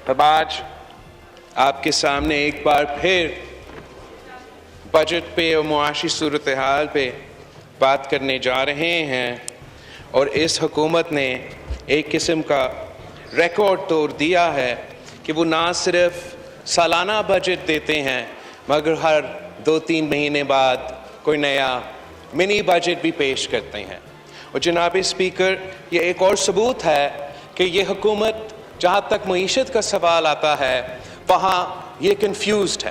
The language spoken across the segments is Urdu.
اب آج آپ کے سامنے ایک بار پھر بجٹ پہ اور معاشی صورتحال پہ بات کرنے جا رہے ہیں، اور اس حکومت نے ایک قسم کا ریکارڈ توڑ دیا ہے کہ وہ نہ صرف سالانہ بجٹ دیتے ہیں مگر ہر 2-3 مہینے بعد کوئی نیا منی بجٹ بھی پیش کرتے ہیں۔ اور جناب اسپیکر، یہ ایک اور ثبوت ہے کہ یہ حکومت جہاں تک معیشت کا سوال آتا ہے وہاں یہ کنفیوزڈ ہے۔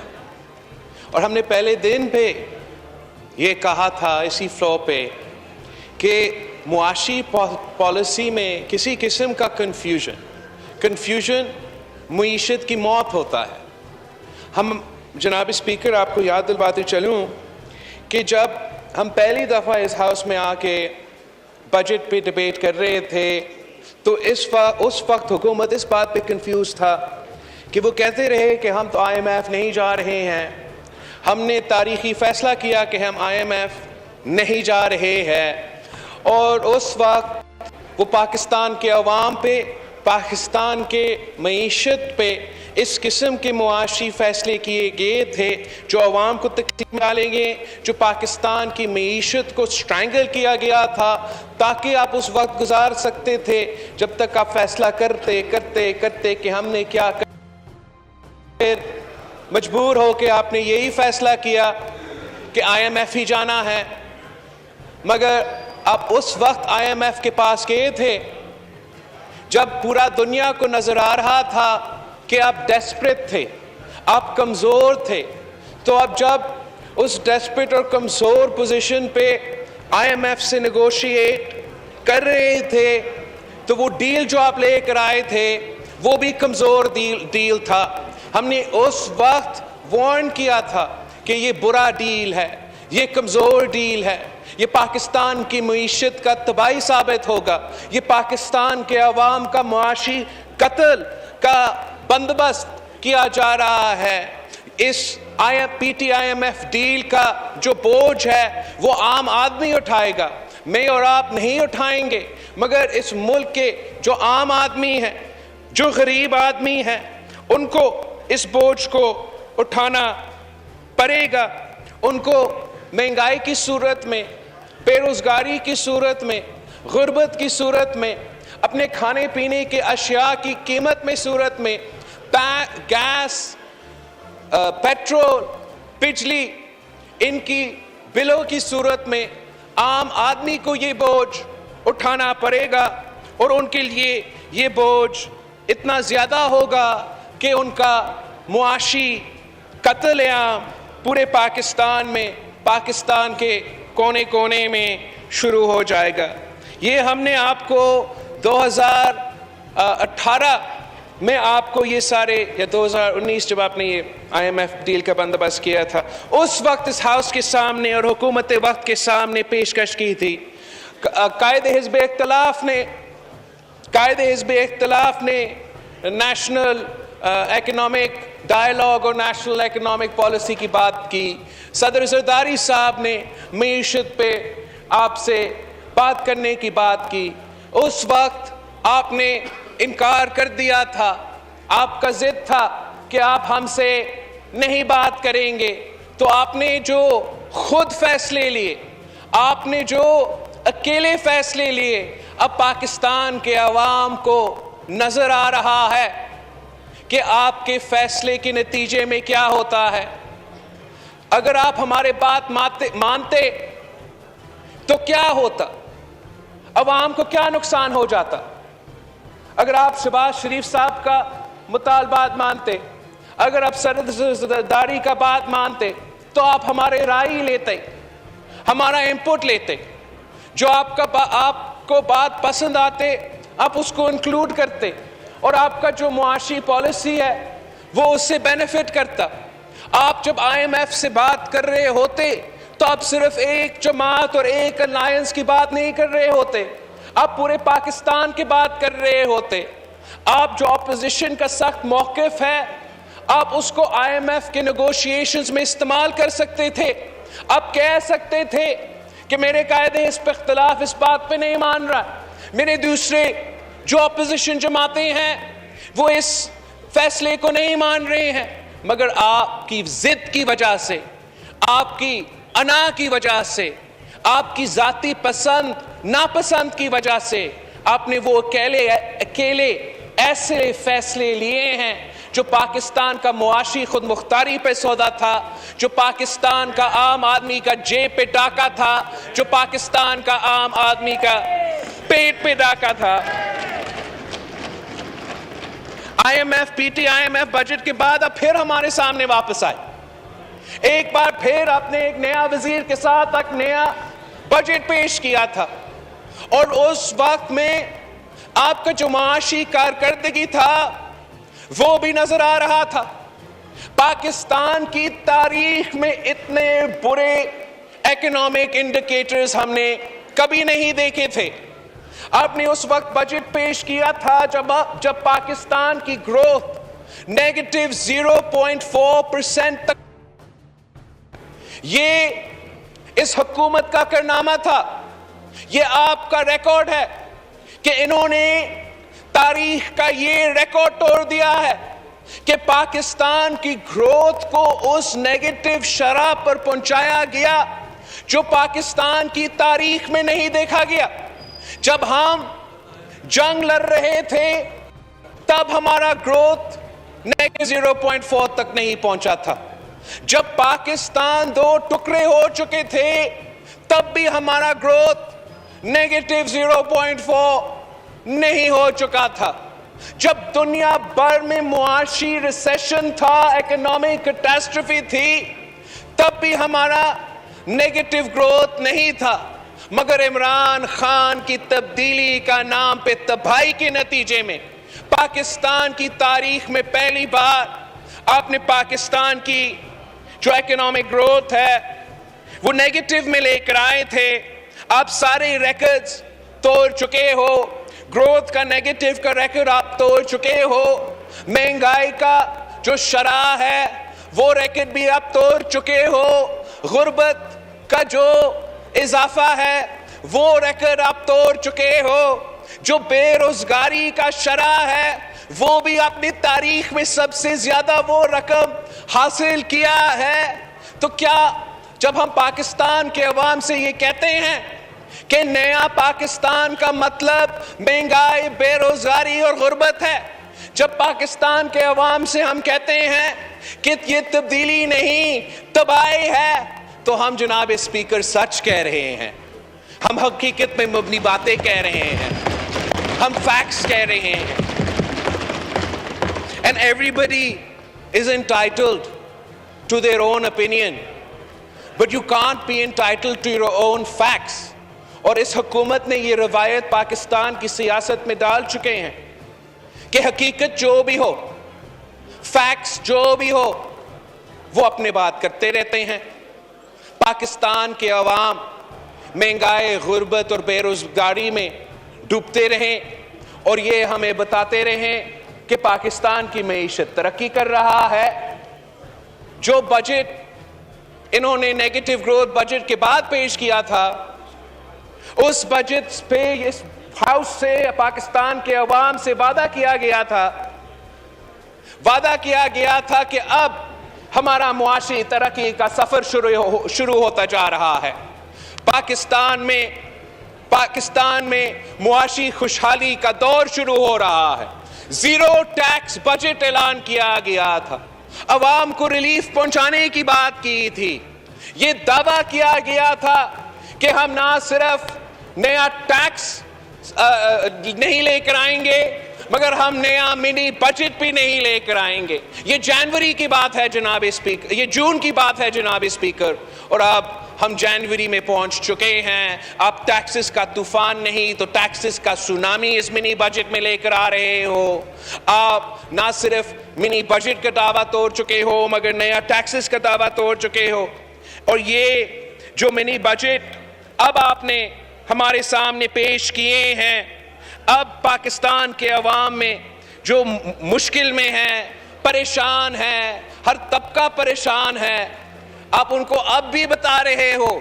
اور ہم نے پہلے دن پہ یہ کہا تھا اسی فلور پہ کہ معاشی پالیسی میں کسی قسم کا کنفیوژن معیشت کی موت ہوتا ہے۔ ہم جناب اسپیکر آپ کو یاد دلواتے چلوں کہ جب ہم پہلی دفعہ اس ہاؤس میں آ کے بجٹ پہ ڈیبیٹ کر رہے تھے تو اس وقت حکومت اس بات پہ کنفیوز تھا کہ وہ کہتے رہے کہ ہم تو آئی ایم ایف نہیں جا رہے ہیں، ہم نے تاریخی فیصلہ کیا کہ ہم آئی ایم ایف نہیں جا رہے ہیں، اور اس وقت وہ پاکستان کے عوام پہ، پاکستان کے معیشت پہ اس قسم کے معاشی فیصلے کیے گئے تھے جو عوام کو تکلیف میں ڈالیں گے، جو پاکستان کی معیشت کو سٹرینگل کیا گیا تھا تاکہ آپ اس وقت گزار سکتے تھے جب تک آپ فیصلہ کرتے کہ ہم نے کیا کر، پھر مجبور ہو کے آپ نے یہی فیصلہ کیا کہ آئی ایم ایف ہی جانا ہے۔ مگر آپ اس وقت آئی ایم ایف کے پاس گئے تھے جب پورا دنیا کو نظر آ رہا تھا کہ آپ ڈیسپریٹ تھے، آپ کمزور تھے، تو اب جب اس ڈیسپریٹ اور کمزور پوزیشن پہ آئی ایم ایف سے نیگوشیٹ کر رہے تھے تو وہ ڈیل جو آپ لے کر آئے تھے وہ بھی کمزور ڈیل تھا۔ ہم نے اس وقت وارن کیا تھا کہ یہ برا ڈیل ہے، یہ کمزور ڈیل ہے، یہ پاکستان کی معیشت کا تباہی ثابت ہوگا، یہ پاکستان کے عوام کا معاشی قتل کا بندوبست کیا جا رہا ہے۔ اس P T I M F deal کا جو بوجھ ہے وہ عام آدمی اٹھائے گا، میں اور آپ نہیں اٹھائیں گے، مگر اس ملک کے جو عام آدمی ہیں، جو غریب آدمی ہیں، ان کو اس بوجھ کو اٹھانا پڑے گا۔ ان کو مہنگائی کی صورت میں، بے روزگاری کی صورت میں، غربت کی صورت میں، اپنے کھانے پینے کے اشیاء کی قیمت میں صورت میں، گیس، پیٹرول، بجلی، ان کی بلوں کی صورت میں عام آدمی کو یہ بوجھ اٹھانا پڑے گا، اور ان کے لیے یہ بوجھ اتنا زیادہ ہوگا کہ ان کا معاشی قتل عام پورے پاکستان میں، پاکستان کے کونے کونے میں شروع ہو جائے گا۔ یہ ہم نے آپ کو 2018 میں آپ کو یہ سارے، یا 2019 جب آپ نے یہ آئی ایم ایف ڈیل کا بندوبست کیا تھا، اس وقت اس ہاؤس کے سامنے اور حکومت وقت کے سامنے پیشکش کی تھی۔ قائد حزب اختلاف نے نیشنل اکنامک ڈائیلاگ اور نیشنل اکنامک پالیسی کی بات کی، صدر زرداری صاحب نے معیشت پہ آپ سے بات کرنے کی بات کی۔ اس وقت آپ نے انکار کر دیا تھا، آپ کا ضد تھا کہ آپ ہم سے نہیں بات کریں گے، تو آپ نے جو خود فیصلے لیے، آپ نے جو اکیلے فیصلے لیے، اب پاکستان کے عوام کو نظر آ رہا ہے کہ آپ کے فیصلے کے نتیجے میں کیا ہوتا ہے۔ اگر آپ ہمارے بات مانتے تو کیا ہوتا، عوام کو کیا نقصان ہو جاتا؟ اگر آپ شہباز شریف صاحب کا مطالبات مانتے، اگر آپ صدر زرداری کا بات مانتے تو آپ ہمارے رائے لیتے، ہمارا انپٹ لیتے، جو آپ کو بات پسند آتے آپ اس کو انکلوڈ کرتے، اور آپ کا جو معاشی پالیسی ہے وہ اس سے بینیفٹ کرتا۔ آپ جب آئی ایم ایف سے بات کر رہے ہوتے تو آپ صرف ایک جماعت اور ایک الائنس کی بات نہیں کر رہے ہوتے، آپ پورے پاکستان کی بات کر رہے ہوتے۔ آپ جو اپوزیشن کا سخت موقف ہے آپ اس کو آئی ایم ایف کے نیگوشیشنز میں استعمال کر سکتے تھے۔ آپ کہہ سکتے تھے کہ میرے قائد حزب اختلاف اس بات پہ نہیں مان رہا، میرے دوسرے جو اپوزیشن جماعتیں ہیں وہ اس فیصلے کو نہیں مان رہے ہیں، مگر آپ کی ضد کی وجہ سے، آپ کی انا کی وجہ سے، آپ کی ذاتی پسند ناپسند کی وجہ سے آپ نے وہ اکیلے ایسے فیصلے لیے ہیں جو پاکستان کا معاشی خود مختاری پہ سودا تھا، جو پاکستان کا عام آدمی کا جیب پہ ڈاکہ تھا، جو پاکستان کا عام آدمی کا پیٹ پہ ڈاکہ تھا۔ آئی M F, P T I M F budget کے بعد اب پھر ہمارے سامنے واپس آئے، ایک بار پھر آپ نے ایک نیا وزیر کے ساتھ ایک نیا بجٹ پیش کیا تھا، اور اس وقت میں آپ کا جو معاشی کارکردگی تھا وہ بھی نظر آ رہا تھا۔ پاکستان کی تاریخ میں اتنے برے اکنامک انڈیکیٹرز ہم نے کبھی نہیں دیکھے تھے۔ آپ نے اس وقت بجٹ پیش کیا تھا جب پاکستان کی گروتھ نیگیٹو 0.4% تک، یہ اس حکومت کا کارنامہ تھا، یہ آپ کا ریکارڈ ہے کہ انہوں نے تاریخ کا یہ ریکارڈ توڑ دیا ہے کہ پاکستان کی گروتھ کو اس نیگیٹو شرح پر پہنچایا گیا جو پاکستان کی تاریخ میں نہیں دیکھا گیا۔ جب ہم جنگ لڑ رہے تھے تب ہمارا گروتھ نیگیٹو 0.4 تک نہیں پہنچا تھا، جب پاکستان دو ٹکڑے ہو چکے تھے تب بھی ہمارا گروتھ نیگیٹو 0.4 نہیں ہو چکا تھا، جب دنیا بھر میں معاشی ریسیشن تھا، اکنامک کیٹاسٹرفی تھی، تب بھی ہمارا نیگیٹو گروتھ نہیں تھا، مگر عمران خان کی تبدیلی کا نام پہ تباہی کے نتیجے میں پاکستان کی تاریخ میں پہلی بار آپ نے پاکستان کی جو اکنامک گروتھ ہے وہ نیگیٹو میں لے کر آئے تھے۔ آپ سارے ریکارڈز توڑ چکے ہو، گروتھ کا نیگیٹو کا ریکارڈ آپ توڑ چکے ہو، مہنگائی کا جو شرح ہے وہ ریکارڈ بھی آپ توڑ چکے ہو، غربت کا جو اضافہ ہے وہ ریکارڈ آپ توڑ چکے ہو، جو بے روزگاری کا شرح ہے وہ بھی اپنی تاریخ میں سب سے زیادہ وہ رقم حاصل کیا ہے۔ تو کیا جب ہم پاکستان کے عوام سے یہ کہتے ہیں کہ نیا پاکستان کا مطلب مہنگائی، بے روزگاری اور غربت ہے، جب پاکستان کے عوام سے ہم کہتے ہیں کہ یہ تبدیلی نہیں تباہی ہے، تو ہم جناب اسپیکر سچ کہہ رہے ہیں، ہم حقیقت میں مبنی باتیں کہہ رہے ہیں، ہم فیکٹس کہہ رہے ہیں۔ And everybody is entitled to their own opinion, but you can't be entitled to your own facts. اور اس حکومت نے یہ روایت پاکستان کی سیاست میں ڈال چکے ہیں کہ حقیقت جو بھی ہو، فیکٹس جو بھی ہو، وہ اپنے بات کرتے رہتے ہیں۔ پاکستان کے عوام مہنگائی، غربت اور بے روزگاری میں ڈوبتے رہیں اور یہ ہمیں بتاتے رہیں کہ پاکستان کی معیشت ترقی کر رہا ہے۔ جو بجٹ انہوں نے نیگیٹو گروتھ بجٹ کے بعد پیش کیا تھا، اس بجٹ پہ اس ہاؤس سے پاکستان کے عوام سے وعدہ کیا گیا تھا کہ اب ہمارا معاشی ترقی کا سفر شروع ہوتا جا رہا ہے، پاکستان میں معاشی خوشحالی کا دور شروع ہو رہا ہے، زیرو ٹیکس بجٹ اعلان کیا گیا تھا، عوام کو ریلیف پہنچانے کی بات کی تھی، یہ دعویٰ کیا گیا تھا کہ ہم نہ صرف نیا ٹیکس نہیں لے کر آئیں گے مگر ہم نیا منی بجٹ بھی نہیں لے کر آئیں گے۔ یہ جنوری کی بات ہے جناب اسپیکر، یہ جون کی بات ہے جناب اسپیکر، اور اب ہم جنوری میں پہنچ چکے ہیں۔ آپ ٹیکسز کا طوفان نہیں تو ٹیکسز کا سونامی اس منی بجٹ میں لے کر آ رہے ہو۔ آپ نہ صرف منی بجٹ کا دعویٰ توڑ چکے ہو مگر نیا ٹیکسز کا دعویٰ توڑ چکے ہو، اور یہ جو منی بجٹ اب آپ نے ہمارے سامنے پیش کیے ہیں، اب پاکستان کے عوام میں جو مشکل میں ہیں، پریشان ہیں، ہر طبقہ پریشان ہے، آپ ان کو اب بھی بتا رہے ہو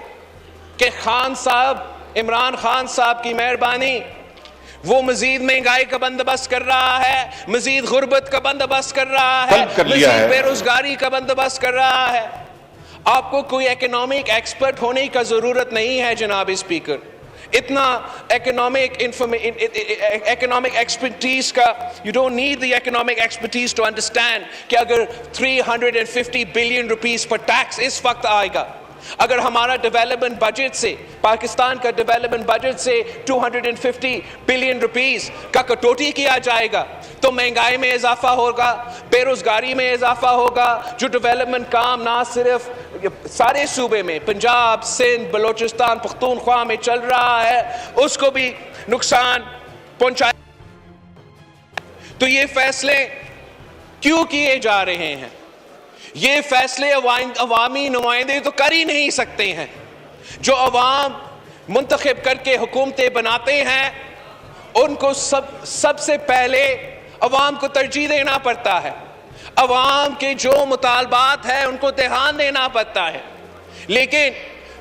کہ خان صاحب، عمران خان صاحب کی مہربانی، وہ مزید مہنگائی کا بندوبست کر رہا ہے، مزید غربت کا بندوبست کر رہا ہے، مزید بے روزگاری کا بندوبست کر رہا ہے۔ آپ کو کوئی اکنامک ایکسپرٹ ہونے کا ضرورت نہیں ہے جناب اسپیکر، اتنا اکنامک ایکسپرٹیز کا you don't need the economic expertise to understand کہ اگر 350 بلین روپیز پر ٹیکس اس وقت آئے گا، اگر ہمارا ڈیولپمنٹ بجٹ سے، پاکستان کا ڈیولپمنٹ بجٹ سے 250 بلین روپیز کا کٹوتی کیا جائے گا تو مہنگائی میں اضافہ ہوگا، بے روزگاری میں اضافہ ہوگا، جو ڈیولپمنٹ کام نہ صرف سارے صوبے میں، پنجاب، سندھ، بلوچستان، پختونخوا میں چل رہا ہے، اس کو بھی نقصان پہنچائے۔ تو یہ فیصلے کیوں کیے جا رہے ہیں؟ یہ فیصلے عوامی نمائندے تو کر ہی نہیں سکتے ہیں۔ جو عوام منتخب کر کے حکومتیں بناتے ہیں ان کو سب سے پہلے عوام کو ترجیح دینا پڑتا ہے، عوام کے جو مطالبات ہیں ان کو دھیان دینا پڑتا ہے، لیکن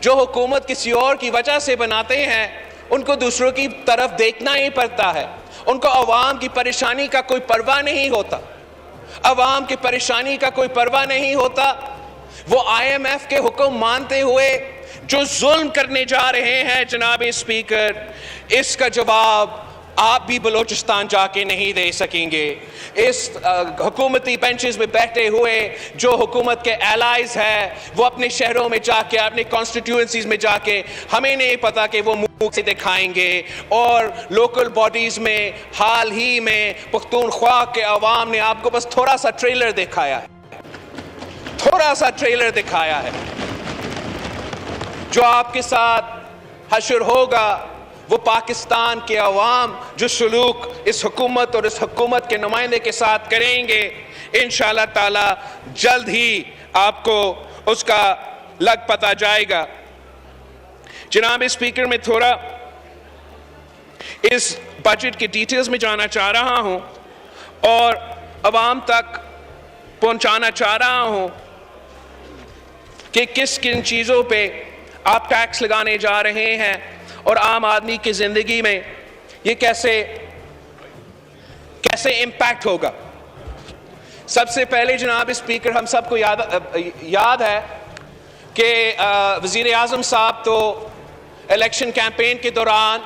جو حکومت کسی اور کی وجہ سے بناتے ہیں ان کو دوسروں کی طرف دیکھنا ہی پڑتا ہے، ان کو عوام کی پریشانی کا کوئی پرواہ نہیں ہوتا، عوام کی پریشانی کا کوئی پرواہ نہیں ہوتا۔ وہ IMF کے حکم مانتے ہوئے جو ظلم کرنے جا رہے ہیں جناب اسپیکر، اس کا جواب آپ بھی بلوچستان جا کے نہیں دے سکیں گے۔ اس حکومتی بینچز میں بیٹھے ہوئے جو حکومت کے ایلائز ہیں وہ اپنے شہروں میں جا کے، اپنے کانسٹیٹیوئنسیز میں جا کے ہمیں نہیں پتا کہ وہ منہ سے دکھائیں گے، اور لوکل باڈیز میں حال ہی میں پختونخوا کے عوام نے آپ کو بس تھوڑا سا ٹریلر دکھایا ہے، تھوڑا سا ٹریلر دکھایا ہے۔ جو آپ کے ساتھ حشر ہوگا وہ پاکستان کے عوام جو سلوک اس حکومت اور اس حکومت کے نمائندے کے ساتھ کریں گے، انشاءاللہ تعالی جلد ہی آپ کو اس کا لگ پتہ جائے گا۔ جناب اسپیکر، میں تھوڑا اس بجٹ کی ڈیٹیلز میں جانا چاہ رہا ہوں اور عوام تک پہنچانا چاہ رہا ہوں کہ کن چیزوں پہ آپ ٹیکس لگانے جا رہے ہیں اور عام آدمی کی زندگی میں یہ کیسے امپیکٹ ہوگا۔ سب سے پہلے جناب اسپیکر، ہم سب کو یاد ہے کہ وزیر اعظم صاحب تو الیکشن کیمپین کے دوران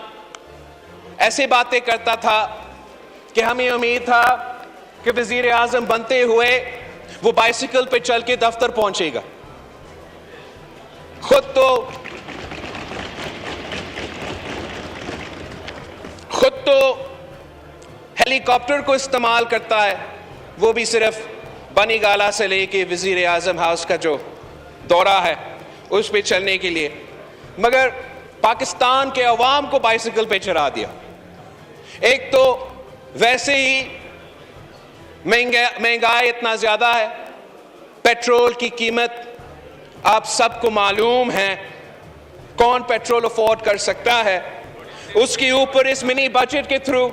ایسے باتیں کرتا تھا کہ ہمیں امید تھا کہ وزیر اعظم بنتے ہوئے وہ بائسیکل پہ چل کے دفتر پہنچے گا، خود تو ہیلی کاپٹر کو استعمال کرتا ہے، وہ بھی صرف بنی گالا سے لے کے وزیر اعظم ہاؤس کا جو دورہ ہے اس پہ چلنے کے لیے، مگر پاکستان کے عوام کو بائسیکل پہ چڑھا دیا۔ ایک تو ویسے ہی مہنگائی اتنا زیادہ ہے، پیٹرول کی قیمت آپ سب کو معلوم ہے، کون پیٹرول افورڈ کر سکتا ہے۔ اس کے اوپر اس منی بجٹ کے تھرو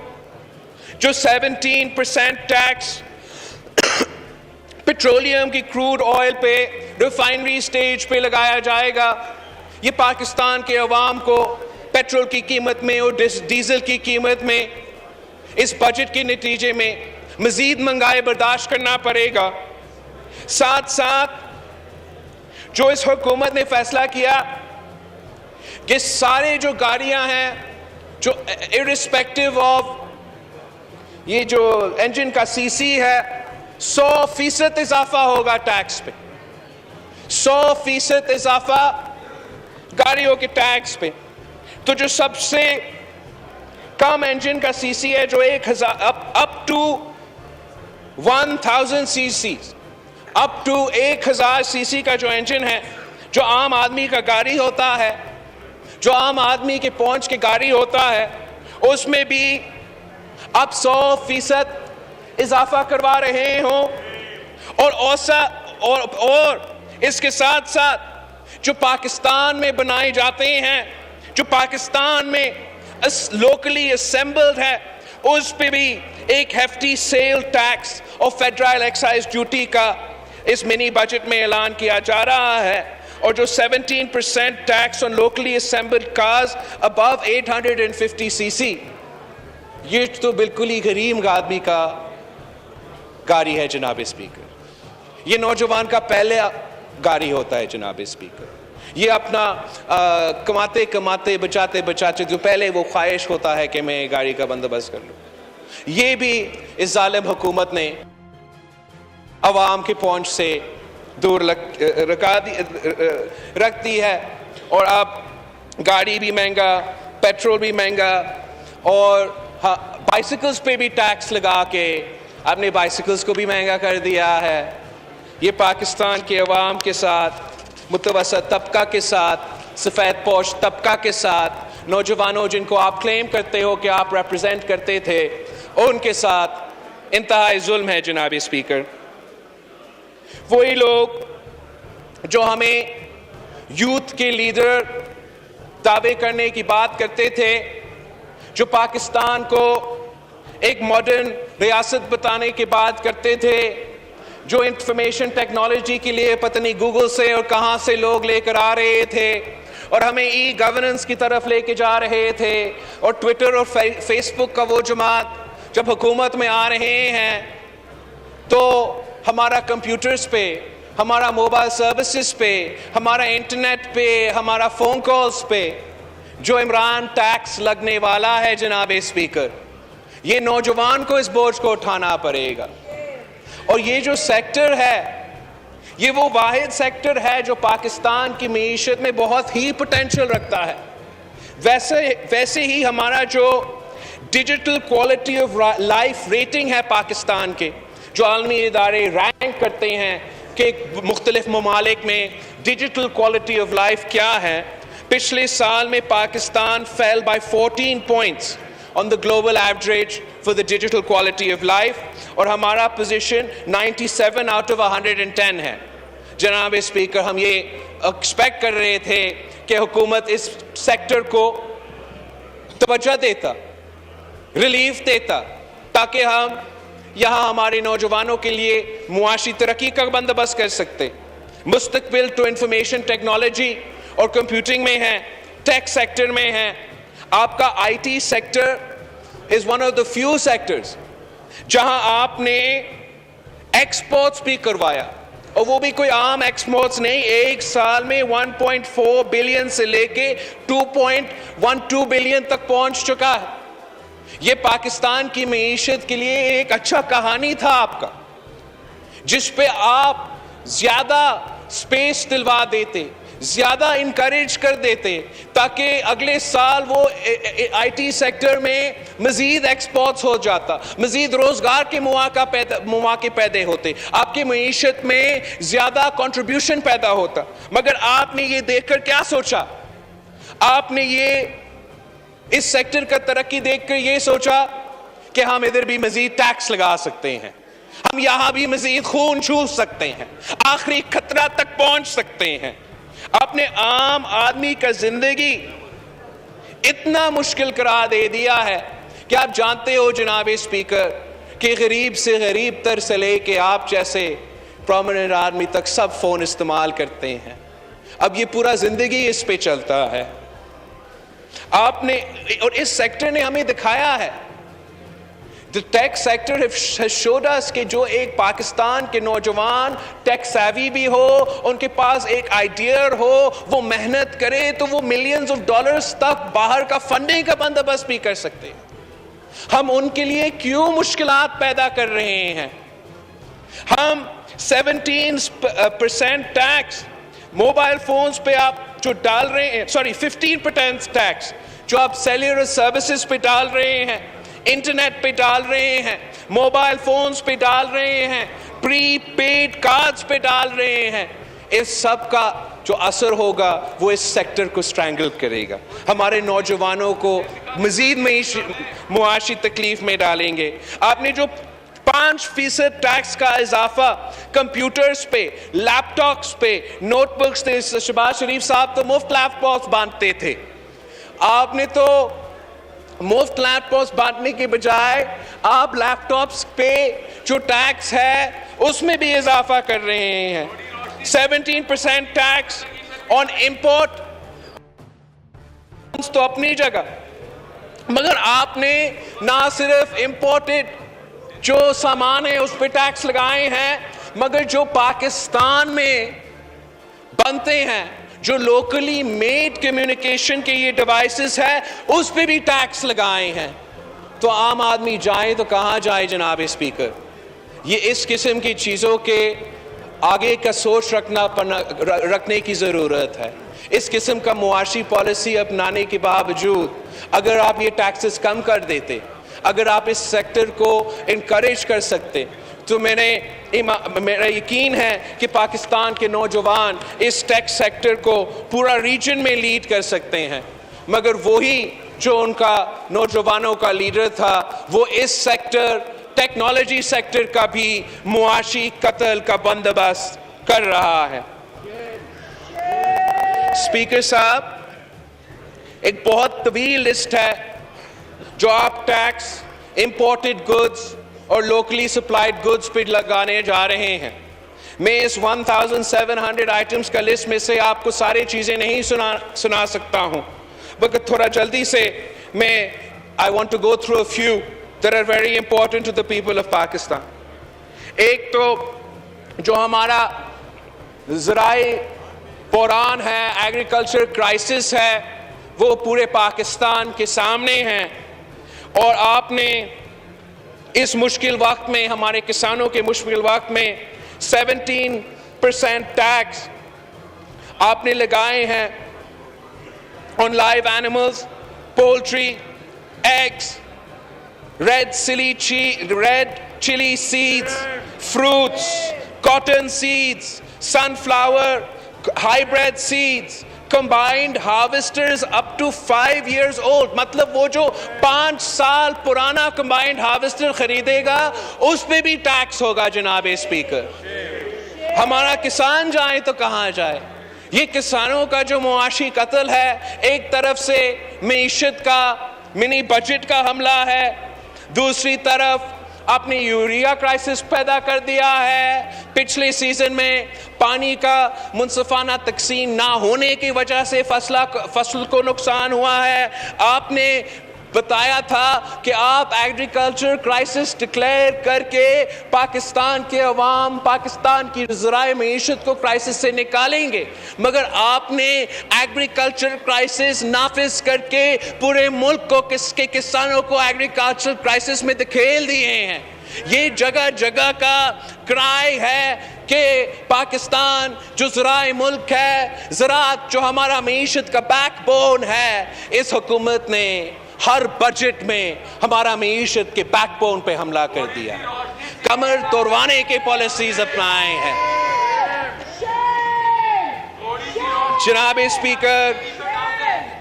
جو 17% ٹیکس پیٹرولیم کی کروڈ آئل پہ ریفائنری سٹیج پہ لگایا جائے گا، یہ پاکستان کے عوام کو پیٹرول کی قیمت میں اور ڈیزل کی قیمت میں اس بجٹ کے نتیجے میں مزید مہنگائی برداشت کرنا پڑے گا۔ ساتھ ساتھ جو اس حکومت نے فیصلہ کیا کہ سارے جو گاڑیاں ہیں جو irrespective of یہ جو انجن کا CC ہے 100% اضافہ ہوگا ٹیکس پہ، 100% اضافہ گاڑیوں کے ٹیکس پہ۔ تو جو سب سے کم انجن کا CC ہے جو 1000 up to 1000 cc، up to 1000 cc کا جو انجن ہے، جو عام آدمی کا گاڑی ہوتا ہے، جو عام آدمی کے پہنچ کے گاڑی ہوتا ہے، اس میں بھی اب 100% اضافہ کروا رہے ہوں، اور اس کے ساتھ ساتھ جو پاکستان میں بنائے جاتے ہیں، جو پاکستان میں لوکلی اسمبلڈ ہے، اس پہ بھی ایک ہیفٹی سیل ٹیکس اور فیڈرل ایکسائز ڈیوٹی کا اس منی بجٹ میں اعلان کیا جا رہا ہے، اور جو 17% tax on locally assembled cars above 850 cc، یہ تو بالکل ہی غریب آدمی کا گاڑی ہے جناب اسپیکر. یہ نوجوان کا پہلے گاڑی ہوتا ہے جناب اسپیکر. یہ اپنا کماتے کماتے بچاتے بچاتے جو پہلے وہ خواہش ہوتا ہے کہ میں گاڑی کا بندوبست کر لوں. یہ بھی اس ظالم حکومت نے عوام کی پہنچ سے دور رکھ دی ہے. اور اب گاڑی بھی مہنگا, پیٹرول بھی مہنگا, اور بائسیکلز پہ بھی ٹیکس لگا کے آپ نے بائسیکلز کو بھی مہنگا کر دیا ہے. یہ پاکستان کے عوام کے ساتھ, متوسط طبقہ کے ساتھ, سفید پوش طبقہ کے ساتھ, نوجوانوں جن کو آپ کلیم کرتے ہو کہ آپ ریپرزینٹ کرتے تھے, ان کے ساتھ انتہائی ظلم ہے جناب اسپیکر. وہی لوگ جو ہمیں یوتھ کے لیڈر دعوے کرنے کی بات کرتے تھے, جو پاکستان کو ایک ماڈرن ریاست بتانے کی بات کرتے تھے, جو انفارمیشن ٹیکنالوجی کے لیے پتہ نہیں گوگل سے اور کہاں سے لوگ لے کر آ رہے تھے اور ہمیں ای گورننس کی طرف لے کے جا رہے تھے, اور ٹویٹر اور فیس بک کا وہ جماعت جب حکومت میں آ رہے ہیں تو ہمارا کمپیوٹرز پہ, ہمارا موبائل سروسز پہ, ہمارا انٹرنیٹ پہ, ہمارا فون کالز پہ جو عمران ٹیکس لگنے والا ہے جناب اسپیکر, یہ نوجوان کو اس بوجھ کو اٹھانا پڑے گا. اور یہ جو سیکٹر ہے, یہ وہ واحد سیکٹر ہے جو پاکستان کی معیشت میں بہت ہی پوٹینشل رکھتا ہے. ویسے ہی ہمارا جو digital quality of life rating ہے پاکستان کے, جو عالمی ادارے رینک کرتے ہیں کہ مختلف ممالک میں ڈیجیٹل کوالٹی آف لائف کیا ہے, پچھلے سال میں Pakistan fell by 14 points on the global average for the digital quality of life, اور ہمارا پوزیشن 97 out of 110 ہے. جناب اسپیکر, ہم یہ ایکسپیکٹ کر رہے تھے کہ حکومت اس سیکٹر کو توجہ دیتا, ریلیف دیتا, تاکہ ہم یہاں ہمارے نوجوانوں کے لیے معاشی ترقی کا بندوبست کر سکتے. مستقبل تو انفارمیشن ٹیکنالوجی اور کمپیوٹنگ میں ہے, ٹیک سیکٹر میں ہے. آپ کا I T sector is one of the few sectors جہاں آپ نے ایکسپورٹس بھی کروایا, اور وہ بھی کوئی عام ایکسپورٹس نہیں. ایک سال میں 1.4 بلین سے لے کے 2.12 بلین تک پہنچ چکا ہے. یہ پاکستان کی معیشت کے لیے ایک اچھا کہانی تھا آپ کا, جس پہ آپ زیادہ سپیس دلوا دیتے, زیادہ انکریج کر دیتے, تاکہ اگلے سال وہ آئی ٹی سیکٹر میں مزید ایکسپورٹس ہو جاتا, مزید روزگار کے مواقع پیدا ہوتے, آپ کی معیشت میں زیادہ کنٹریبیوشن پیدا ہوتا. مگر آپ نے یہ دیکھ کر کیا سوچا؟ آپ نے یہ اس سیکٹر کا ترقی دیکھ کر یہ سوچا کہ ہم ادھر بھی مزید ٹیکس لگا سکتے ہیں, ہم یہاں بھی مزید خون چوس سکتے ہیں, آخری خطرہ تک پہنچ سکتے ہیں. آپ نے عام آدمی کا زندگی اتنا مشکل قرار دے دیا ہے کہ آپ جانتے ہو جناب اسپیکر کہ غریب سے غریب تر سے لے کے آپ جیسے پرومیننٹ آدمی تک سب فون استعمال کرتے ہیں. اب یہ پورا زندگی اس پہ چلتا ہے. آپ نے, اور اس سیکٹر نے ہمیں دکھایا ہے, the tech sector has showed us کہ جو ایک پاکستان کے نوجوان ٹیک سیوی بھی ہو, ان کے پاس ایک آئیڈیا ہو, وہ محنت کرے تو وہ ملینز آف ڈالرز تک باہر کا فنڈنگ کا بندوبست بھی کر سکتے ہیں. ہم ان کے لیے کیوں مشکلات پیدا کر رہے ہیں؟ ہم 17% ٹیکس موبائل فونز پہ آپ جو ڈال رہے ہیں, 15% ٹیکس جو آپ سیلولر سروسز پہ ڈال رہے ہیں, انٹرنیٹ پہ ڈال رہے ہیں, موبائل فونز پہ ڈال رہے ہیں, پری پیڈ کارڈز پہ ڈال رہے ہیں, اس سب کا جو اثر ہوگا وہ اس سیکٹر کو سٹرینگل کرے گا, ہمارے نوجوانوں کو مزید معاشی تکلیف میں ڈالیں گے. آپ نے جو 5% ٹیکس کا اضافہ کمپیوٹرز پہ, لیپ ٹاپس پہ, نوٹ بکس پہ, شہباز شریف صاحب تو مفت لیپ ٹاپس بانٹتے تھے, آپ نے تو مفت لیپ ٹاپس بانٹنے کے بجائے آپ لیپ ٹاپس پہ جو ٹیکس ہے اس میں بھی اضافہ کر رہے ہیں. 17% ٹیکس آن امپورٹ تو اپنی جگہ, مگر آپ نے نہ صرف امپورٹڈ جو سامان ہے اس پہ ٹیکس لگائے ہیں، مگر جو پاکستان میں بنتے ہیں، جو لوکلی میڈ کمیونیکیشن کے یہ ڈیوائسز ہے، اس پہ بھی ٹیکس لگائے ہیں۔ تو عام آدمی جائے تو کہاں جائے جناب اسپیکر؟ یہ اس قسم کی چیزوں کے آگے کا سوچ رکھنے کی ضرورت ہے۔ اس قسم کا معاشی پالیسی اپنانے کے باوجود اگر آپ یہ ٹیکسز کم کر دیتے، اگر آپ اس سیکٹر کو انکریج کر سکتے، تو میرا یقین ہے کہ پاکستان کے نوجوان اس ٹیک سیکٹر کو پورا ریجن میں لیڈ کر سکتے ہیں۔ مگر وہی جو ان کا نوجوانوں کا لیڈر تھا، وہ اس سیکٹر ٹیکنالوجی سیکٹر کا بھی معاشی قتل کا بندوبست کر رہا ہے۔ اسپیکر صاحب، ایک بہت طویل لسٹ ہے جو آپ ٹیکس امپورٹڈ گڈز اور لوکلی سپلائڈ گڈز پہ لگانے جا رہے ہیں۔ میں اس 1700 آئٹمز کا لسٹ میں سے آپ کو سارے چیزیں نہیں سنا سکتا ہوں، بلکہ تھوڑا جلدی سے میں I want to go through a few that are very important to the people of Pakistan۔ ایک تو جو ہمارا ذرائع بحران ہے، ایگریکلچر کرائسس ہے، وہ پورے پاکستان کے سامنے ہیں، اور آپ نے اس مشکل وقت میں، ہمارے کسانوں کے مشکل وقت میں 17% ٹیکس آپ نے لگائے ہیں on live animals, poultry, eggs, red chili seeds, fruits, cotton seeds, sunflower, hybrid seeds, combined harvesters up to 5 years old۔ مطلب وہ جو 5 سال پرانا combined harvester خریدے گا اس پہ بھی ٹیکس ہوگا جناب اسپیکر۔ ہمارا کسان جائے تو کہاں جائے؟ یہ کسانوں کا جو معاشی قتل ہے، ایک طرف سے معیشت کا منی بجٹ کا حملہ ہے، دوسری طرف آپ نے یوریا کرائسس پیدا کر دیا ہے۔ پچھلے سیزن میں پانی کا منصفانہ تقسیم نہ ہونے کی وجہ سے فصل کو نقصان ہوا ہے۔ آپ نے بتایا تھا کہ آپ ایگریکلچر کرائسس ڈکلیئر کر کے پاکستان کے عوام، پاکستان کی ذرائع معیشت کو کرائسس سے نکالیں گے، مگر آپ نے ایگریکلچر کرائسس نافذ کر کے پورے ملک کو کے کسانوں کو ایگریکلچر کرائسس میں دھکیل دیے ہیں۔ یہ جگہ جگہ کا کرائے ہے کہ پاکستان جو زرعی ملک ہے، زراعت جو ہمارا معیشت کا بیک بون ہے، اس حکومت نے ہر بجٹ میں ہمارا معیشت کے بیک بون پہ حملہ کر دیا، کمر توڑوانے کے پالیسیز اپنائے ہیں۔ جناب اسپیکر،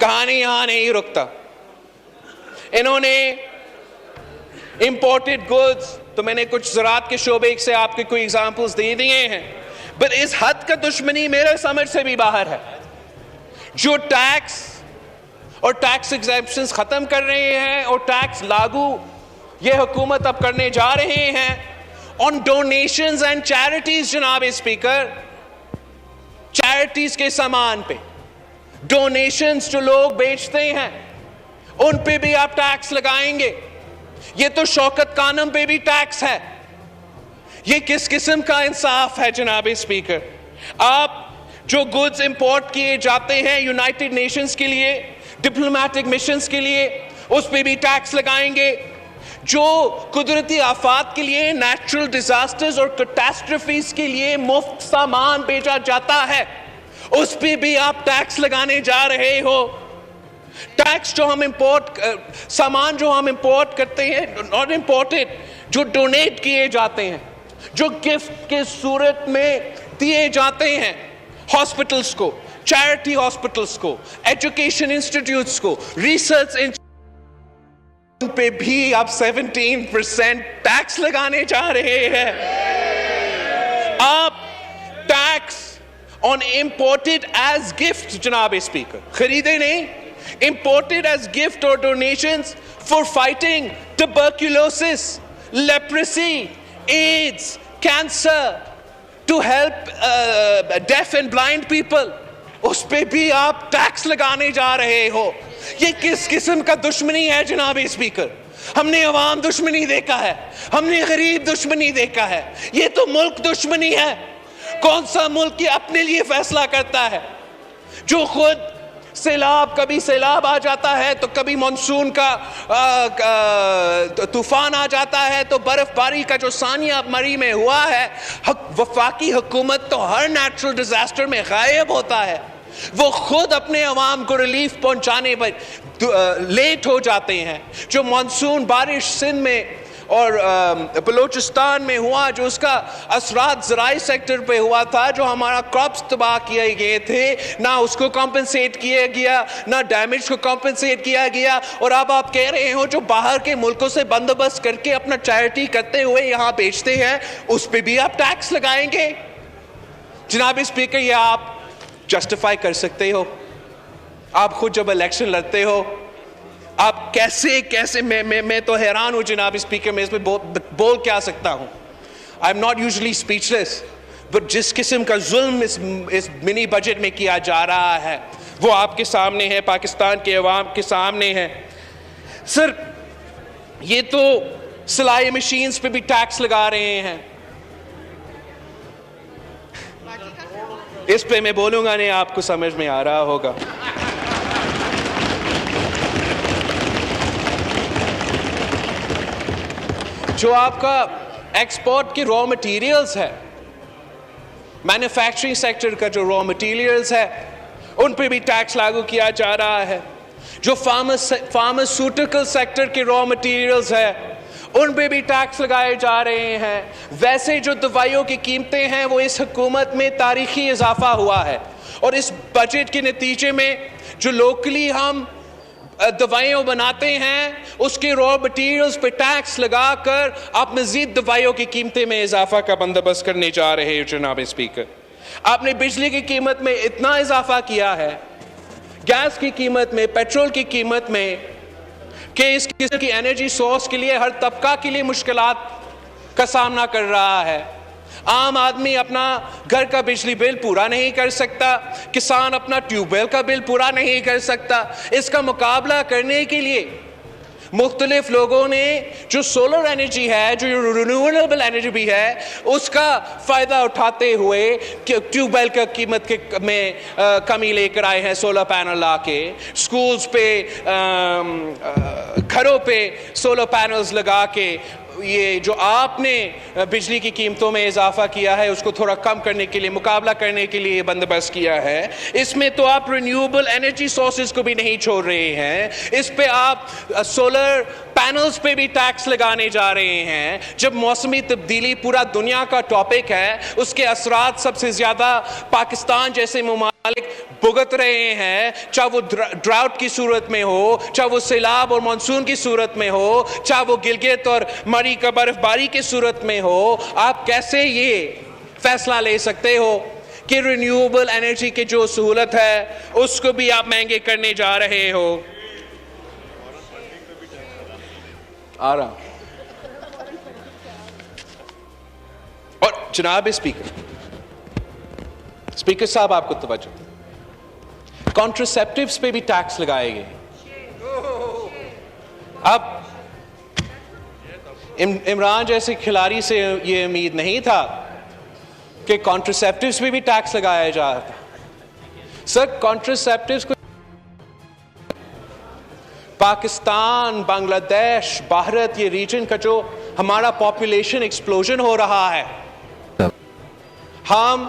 کہانی یہاں نہیں رکتا۔ انہوں نے امپورٹڈ گڈز، تو میں نے کچھ زراعت کے شعبے سے آپ کے کوئی ایگزامپلز دے دیے ہیں، بٹ اس حد کا دشمنی میرے سمجھ سے بھی باہر ہے۔ جو ٹیکس اور ٹیکس ایگزیمپشنز ختم کر رہے ہیں اور ٹیکس لاگو یہ حکومت اب کرنے جا رہے ہیں آن ڈونیشنز اینڈ چیریٹیز۔ جناب اسپیکر، چیریٹیز کے سامان پہ، ڈونیشنز جو لوگ بیچتے ہیں ان پہ بھی آپ ٹیکس لگائیں گے۔ یہ تو شوکت خانم پہ بھی ٹیکس ہے۔ یہ کس قسم کا انصاف ہے جناب اسپیکر؟ آپ جو گڈز امپورٹ کیے جاتے ہیں یونائٹڈ نیشنز کے لیے، ڈپلومیٹک مشنز کے لیے، اس پہ بھی ٹیکس لگائیں گے۔ جو قدرتی آفات کے لیے، نیچرل ڈیزاسٹرز اور کیٹاسٹرفیز کے لیے مفت سامان بھیجا جاتا ہے، اس پہ بھی آپ ٹیکس لگانے جا رہے ہو۔ ٹیکس جو ہم سامان جو ہم امپورٹ کرتے ہیں، ناٹ امپورٹڈ، جو ڈونیٹ کیے جاتے ہیں، جو گفٹ کے صورت میں دیے جاتے ہیں ہاسپٹلز کو، چیریٹی ہاسپٹلز کو، ایجوکیشن انسٹیٹیوٹس کو، ریسرچ ان پہ بھی آپ 17% ٹیکس لگانے جا رہے ہیں۔ آپ ٹیکس آن امپورٹڈ ایز گفٹ، جناب اسپیکر، خریدے نہیں، imported as gift or donations for fighting tuberculosis, leprosy, AIDS, cancer, to help deaf and blind people، اس پہ بھی آپ ٹیکس لگانے جا رہے ہو۔ یہ کس قسم کا دشمنی ہے جناب اسپیکر؟ ہم نے عوام دشمنی دیکھا ہے، ہم نے غریب دشمنی دیکھا ہے، یہ تو ملک دشمنی ہے۔ کون سا ملک یہ اپنے لیے فیصلہ کرتا ہے؟ جو خود سیلاب، کبھی سیلاب آ جاتا ہے تو کبھی مانسون کا طوفان آ جاتا ہے، تو برف باری کا جو ثانیہ مری میں ہوا ہے، وفاقی حکومت تو ہر نیچرل ڈیزاسٹر میں غائب ہوتا ہے، وہ خود اپنے عوام کو ریلیف پہنچانے پر لیٹ ہو جاتے ہیں۔ جو مانسون بارش سندھ میں اور بلوچستان میں ہوا، جو اس کا اثرات زرعی سیکٹر پہ ہوا تھا، جو ہمارا کراپس تباہ کیے گئے تھے، نہ اس کو کمپنسیٹ کیا گیا، نہ ڈیمیج کو کمپنسیٹ کیا گیا، اور اب آپ کہہ رہے ہو جو باہر کے ملکوں سے بندوبست کر کے اپنا چیریٹی کرتے ہوئے یہاں بیچتے ہیں، اس پہ بھی آپ ٹیکس لگائیں گے؟ جناب اسپیکر، یہ آپ جسٹیفائی کر سکتے ہو؟ آپ خود جب الیکشن لڑتے ہو، آپ کیسے میں تو حیران ہوں جناب اسپیکر، میں اس میں بول کیا سکتا ہوں۔ I am not usually speechless, but جس قسم کا ظلم اس منی بجٹ میں کیا جا رہا ہے وہ آپ کے سامنے ہے، پاکستان کے عوام کے سامنے ہے۔ سر، یہ تو سلائی مشینز پہ بھی ٹیکس لگا رہے ہیں، اس پہ میں بولوں گا نہیں، آپ کو سمجھ میں آ رہا ہوگا۔ جو آپ کا ایکسپورٹ کی را مٹیریلز ہے، مینوفیکچرنگ سیکٹر کا جو را مٹیریلز ہے، ان پہ بھی ٹیکس لاگو کیا جا رہا ہے۔ جو فارماسیوٹیکل سیکٹر کے را مٹیریلز ہے، ان پہ بھی ٹیکس لگائے جا رہے ہیں۔ ویسے جو دوائیوں کی قیمتیں ہیں، وہ اس حکومت میں تاریخی اضافہ ہوا ہے، اور اس بجٹ کے نتیجے میں جو لوکلی ہم دوائیوں بناتے ہیں، اس کے را مٹیریلز پہ ٹیکس لگا کر آپ مزید دوائیوں کی قیمتیں میں اضافہ کا بندوبست کرنے جا رہے ہیں۔ جناب اسپیکر، آپ نے بجلی کی قیمت میں اتنا اضافہ کیا ہے، گیس کی قیمت میں، پیٹرول کی قیمت میں، کہ اس قسم کی انرجی سورس کے لیے ہر طبقہ کے لیے مشکلات کا سامنا کر رہا ہے۔ عام آدمی اپنا گھر کا بجلی بل پورا نہیں کر سکتا، کسان اپنا ٹیوب ویل کا بل پورا نہیں کر سکتا۔ اس کا مقابلہ کرنے کے لیے مختلف لوگوں نے جو سولر انرجی ہے، جو رینیویبل انرجی بھی ہے، اس کا فائدہ اٹھاتے ہوئے ٹیوب ویل کا قیمت میں کمی لے کر آئے ہیں، سولر پینل لا کے سکولز پہ، گھروں پہ سولر پینلز لگا کے یہ جو آپ نے بجلی کی قیمتوں میں اضافہ کیا ہے، اس کو تھوڑا کم کرنے کے لیے، مقابلہ کرنے کے لیے بندوبست کیا ہے۔ اس میں تو آپ رینیویبل انرجی سورسز کو بھی نہیں چھوڑ رہے ہیں، اس پہ آپ سولر پینلز پہ بھی ٹیکس لگانے جا رہے ہیں۔ جب موسمی تبدیلی پورا دنیا کا ٹاپک ہے، اس کے اثرات سب سے زیادہ پاکستان جیسے ممالک بھگت رہے ہیں، چاہے وہ ڈراؤٹ کی صورت میں ہو، چاہے وہ سیلاب اور مانسون کی صورت میں ہو، چاہے وہ گلگت اور مری کا برف باری کی صورت میں ہو۔ آپ کیسے یہ فیصلہ لے سکتے ہو کہ رینیویبل انرجی کی جو سہولت ہے اس کو بھی آپ مہنگے کرنے جا رہے ہو؟ آ رہا اور جناب اسپیکر صاحب، آپ کو توجہ، کانٹرسیپٹیوز پہ بھی ٹیکس لگائے گئے۔ اب عمران جیسے کھلاڑی سے یہ امید نہیں تھا کہ کانٹرسیپٹیوز پہ بھی ٹیکس لگایا جاتا۔ سر، کانٹرسیپٹیوز کو پاکستان، بنگلہ دیش، بھارت، یہ ریجن کا جو ہمارا پاپولیشن ایکسپلوژن ہو رہا ہے، ہم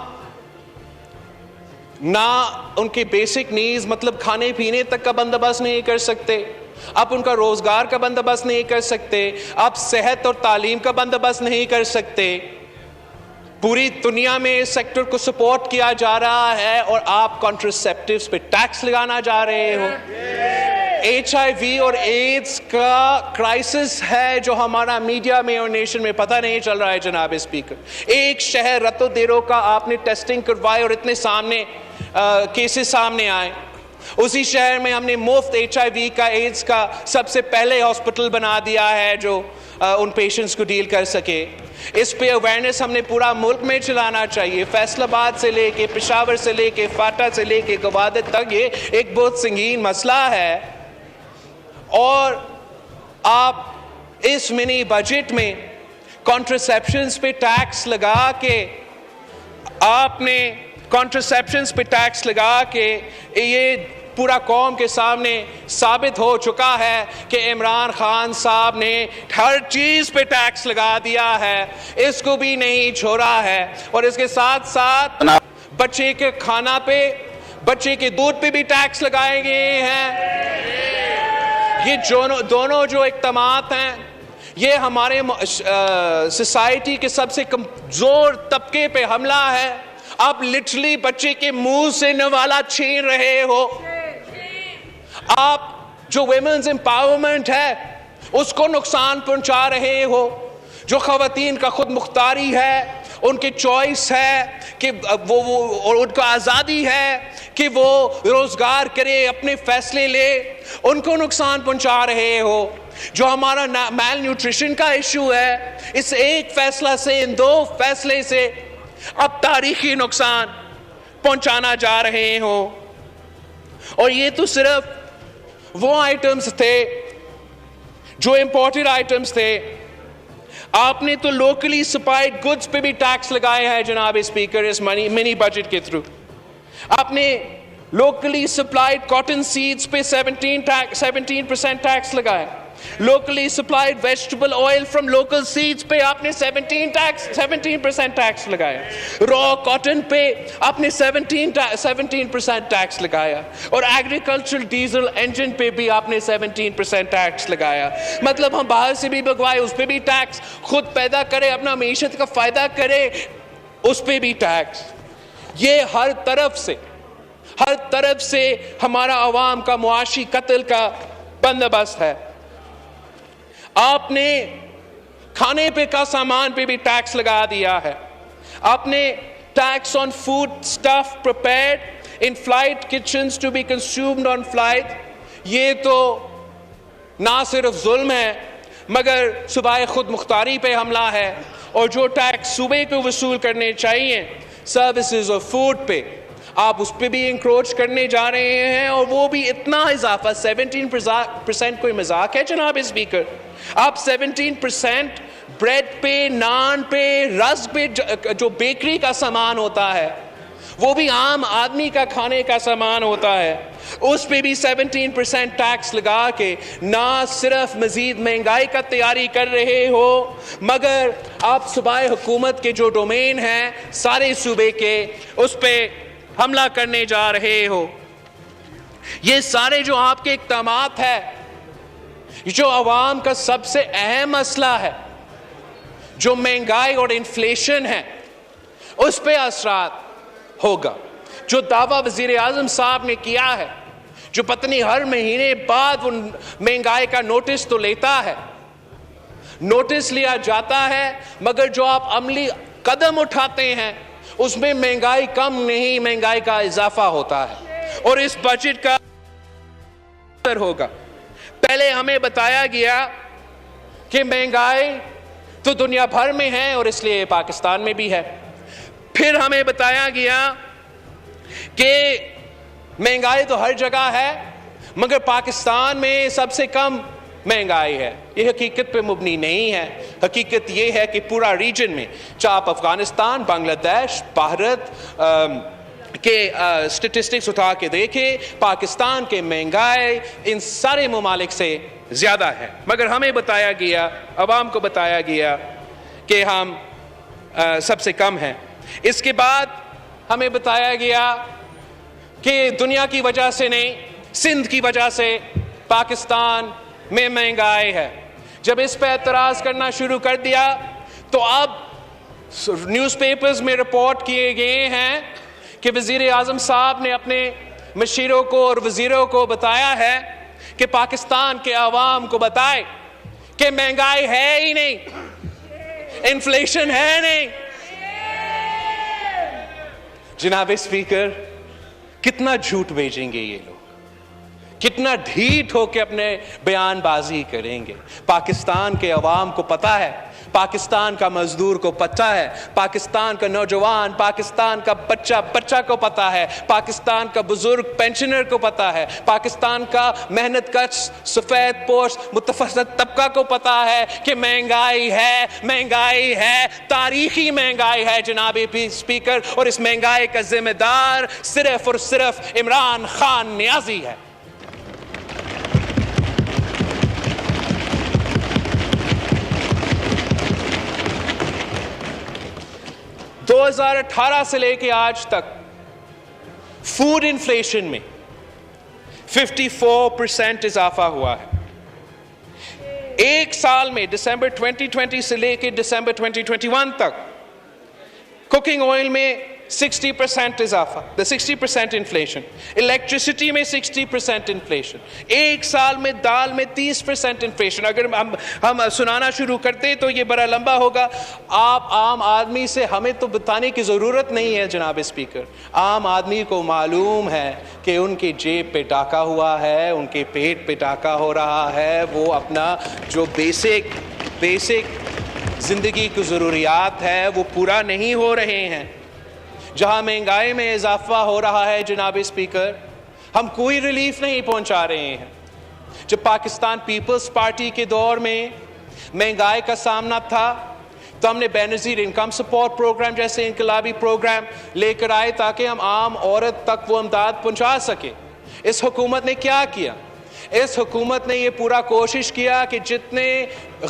نہ ان کے بیسک نیڈز، مطلب کھانے پینے تک کا بندوبست نہیں کر سکتے، آپ ان کا روزگار کا بندوبست نہیں کر سکتے، آپ صحت اور تعلیم کا بندوبست نہیں کر سکتے۔ پوری دنیا میں اس سیکٹر کو سپورٹ کیا جا رہا ہے، اور آپ کانٹرسیپٹیوز پہ ٹیکس لگانا جا رہے ہو۔ HIV اور ایڈز کا کرائسس ہے جو ہمارا میڈیا میں اور نیشن میں پتہ نہیں چل رہا ہے۔ جناب اسپیکر، ایک شہر رتو دیرو کا آپ نے ٹیسٹنگ کروائی اور اتنے سامنے کیسز سامنے آئے، اسی شہر میں ہم نے مفت HIV کا، ایڈز کا سب سے پہلے ہاسپٹل بنا دیا ہے جو ان پیشنٹس کو ڈیل کر سکے۔ اس پہ اویئرنیس ہم نے پورا ملک میں چلانا چاہیے، فیصل آباد سے لے کے پشاور سے لے کے فاٹا سے لے کے گوادر تک یہ ایک بہت سنگین مسئلہ ہے۔ اور آپ اس منی بجٹ میں کانٹرسیپشنز پہ ٹیکس لگا کے یہ پورا قوم کے سامنے ثابت ہو چکا ہے کہ عمران خان صاحب نے ہر چیز پہ ٹیکس لگا دیا ہے، اس کو بھی نہیں چھوڑا ہے، اور اس کے ساتھ ساتھ بچے کے کھانا پہ، بچے کے دودھ پہ بھی ٹیکس لگائے گئے ہیں۔ یہ دونوں جو اقدامات ہیں یہ ہمارے سوسائٹی کے سب سے کمزور طبقے پہ حملہ ہے۔ آپ لٹرلی بچے کے منہ سے نوالا چھین رہے ہو، آپ جو ویمنز امپاورمنٹ ہے اس کو نقصان پہنچا رہے ہو، جو خواتین کا خود مختاری ہے، ان کی چوائس ہے کہ اور ان کو آزادی ہے کہ وہ روزگار کرے، اپنے فیصلے لے، ان کو نقصان پہنچا رہے ہو۔ جو ہمارا میل نیوٹریشن کا ایشو ہے، اس ایک فیصلہ سے، ان دو فیصلے سے اب تاریخی نقصان پہنچانا جا رہے ہو۔ اور یہ تو صرف وہ آئٹمز تھے جو امپورٹڈ آئٹمز تھے۔ آپ نے تو لوکلی سپلائڈ گڈز پہ بھی ٹیکس لگائے ہیں جناب اسپیکر، اس منی بجٹ کے تھرو۔ آپ نے لوکلی سپلائڈ کاٹن سیڈز پہ 17% ٹیکس لگائے، locally supplied vegetable oil from local seeds پہ آپ نے 17% ٹیکس لگایا، را کاٹن پہ آپ نے 17% ٹیکس لگایا، اور ایگریکلچرل ڈیزل انجن پہ بھی آپ نے 17% ٹیکس لگایا۔ مطلب ہم باہر سے بھی منگوائے اس پہ بھی ٹیکس، خود پیدا کرے، اپنا معیشت کا فائدہ کرے اس پہ بھی ٹیکس۔ یہ ہر طرف سے ہمارا عوام کا معاشی قتل کا بندوبست ہے۔ آپ نے کھانے پہ کا سامان پہ بھی ٹیکس لگا دیا ہے۔ آپ نے tax on food stuff prepared in flight kitchens to be consumed on flight. یہ تو نہ صرف ظلم ہے مگر صوبہ خود مختاری پہ حملہ ہے، اور جو ٹیکس صوبے کو وصول کرنے چاہیے سروسز اور فوڈ پہ، آپ اس پہ بھی انکروچ کرنے جا رہے ہیں، اور وہ بھی اتنا اضافہ 17% کوئی مذاق ہے جناب اسپیکر؟ آپ 17% بریڈ پہ، نان پہ، رسک پہ، جو بیکری کا سامان ہوتا ہے، وہ بھی عام آدمی کا کھانے کا سامان ہوتا ہے، اس پہ بھی 17% ٹیکس لگا کے نہ صرف مزید مہنگائی کا تیاری کر رہے ہو مگر آپ صوبائی حکومت کے جو ڈومین ہیں سارے صوبے کے، اس پہ حملہ کرنے جا رہے ہو۔ یہ سارے جو آپ کے اقدامات ہیں، جو عوام کا سب سے اہم مسئلہ ہے، جو مہنگائی اور انفلیشن ہے، اس پہ اثرات ہوگا۔ جو دعویٰ وزیر اعظم صاحب نے کیا ہے، جو پتنی ہر مہینے بعد وہ مہنگائی کا نوٹس تو لیتا ہے، نوٹس لیا جاتا ہے، مگر جو آپ عملی قدم اٹھاتے ہیں اس میں مہنگائی کم نہیں، مہنگائی کا اضافہ ہوتا ہے، اور اس بجٹ کا اثر ہوگا۔ پہلے ہمیں بتایا گیا کہ مہنگائی تو دنیا بھر میں ہے اور اس لیے پاکستان میں بھی ہے، پھر ہمیں بتایا گیا کہ مہنگائی تو ہر جگہ ہے مگر پاکستان میں سب سے کم مہنگائی ہے۔ یہ حقیقت پہ مبنی نہیں ہے، حقیقت یہ ہے کہ پورا ریجن میں، چاہے آپ افغانستان، بنگلہ دیش، بھارت کے سٹیٹسٹکس اٹھا کے دیکھیں، پاکستان کے مہنگائی ان سارے ممالک سے زیادہ ہے، مگر ہمیں بتایا گیا، عوام کو بتایا گیا کہ ہم سب سے کم ہیں۔ اس کے بعد ہمیں بتایا گیا کہ دنیا کی وجہ سے نہیں، سندھ کی وجہ سے پاکستان میں مہنگائی ہے۔ جب اس پہ اعتراض کرنا شروع کر دیا تو اب نیوز پیپرز میں رپورٹ کیے گئے ہیں کہ وزیر اعظم صاحب نے اپنے مشیروں کو اور وزیروں کو بتایا ہے کہ پاکستان کے عوام کو بتائے کہ مہنگائی ہے ہی نہیں، انفلیشن ہے نہیں۔ جناب اسپیکر، کتنا جھوٹ بھیجیں گے یہ لوگ، کتنا ڈھیٹ ہو کے اپنے بیان بازی کریں گے؟ پاکستان کے عوام کو پتا ہے پاکستان کا مزدور کو پتہ ہے، پاکستان کا نوجوان، پاکستان کا بچہ کو پتہ ہے، پاکستان کا بزرگ پینشنر کو پتہ ہے، پاکستان کا محنت کش سفید پوش متوسط طبقہ کو پتہ ہے کہ مہنگائی ہے، تاریخی مہنگائی ہے جناب اسپیکر، اور اس مہنگائی کا ذمہ دار صرف اور صرف عمران خان نیازی ہے۔ 2018 سے لے کے آج تک فوڈ انفلیشن میں 54% اضافہ ہوا ہے۔ ایک سال میں دسمبر 2020 سے لے کے دسمبر 2021 تک کوکنگ آئل میں 60% اضافہ، 60% انفلیشن، الیکٹریسٹی میں 60% انفلیشن، ایک سال میں دال میں 30% انفلیشن۔ اگر ہم سنانا شروع کرتے تو یہ بڑا لمبا ہوگا، آپ عام آدمی سے ہمیں تو بتانے کی ضرورت نہیں ہے جناب اسپیکر، عام آدمی کو معلوم ہے کہ ان کی جیب پہ ڈاکہ ہوا ہے، ان کے پیٹ پہ ڈاکہ ہو رہا ہے، وہ اپنا جو بیسک زندگی کی ضروریات ہے وہ پورا نہیں ہو رہے ہیں۔ جہاں مہنگائی میں اضافہ ہو رہا ہے جناب اسپیکر، ہم کوئی ریلیف نہیں پہنچا رہے ہیں۔ جب پاکستان پیپلز پارٹی کے دور میں مہنگائی کا سامنا تھا تو ہم نے بے نظیر انکم سپورٹ پروگرام جیسے انقلابی پروگرام لے کر آئے تاکہ ہم عام عورت تک وہ امداد پہنچا سکیں۔ اس حکومت نے کیا کیا؟ اس حکومت نے یہ پورا کوشش کیا کہ جتنے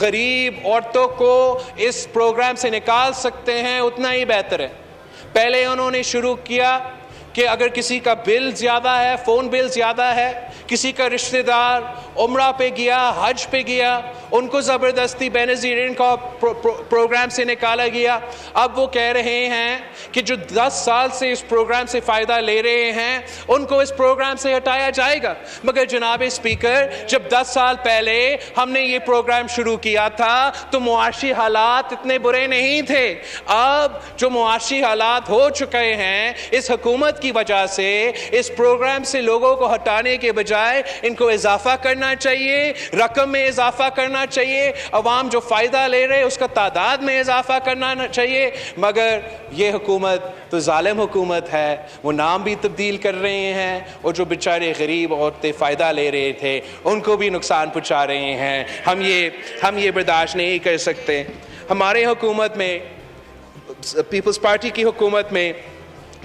غریب عورتوں کو اس پروگرام سے نکال سکتے ہیں اتنا ہی بہتر ہے۔ پہلے انہوں نے شروع کیا کہ اگر کسی کا بل زیادہ ہے، فون بل زیادہ ہے، کسی کا رشتہ دار عمرہ پہ گیا، حج پہ گیا، ان کو زبردستی بے نظیر انکم پروگرام سے نکالا گیا۔ اب وہ کہہ رہے ہیں کہ جو 10 سال سے اس پروگرام سے فائدہ لے رہے ہیں ان کو اس پروگرام سے ہٹایا جائے گا۔ مگر جناب اسپیکر، جب 10 سال پہلے ہم نے یہ پروگرام شروع کیا تھا تو معاشی حالات اتنے برے نہیں تھے۔ اب جو معاشی حالات ہو چکے ہیں اس حکومت کی وجہ سے، اس پروگرام سے لوگوں کو ہٹانے کے بجائے ان کو اضافہ کرنا چاہیے، رقم میں اضافہ کرنا چاہیے، عوام جو فائدہ لے رہے اس کا تعداد میں اضافہ کرنا چاہیے۔ مگر یہ حکومت تو ظالم حکومت ہے، وہ نام بھی تبدیل کر رہے ہیں، اور جو بیچارے غریب عورتیں فائدہ لے رہے تھے ان کو بھی نقصان پہنچا رہے ہیں۔ ہم یہ برداشت نہیں کر سکتے۔ ہمارے حکومت میں، پیپلز پارٹی کی حکومت میں،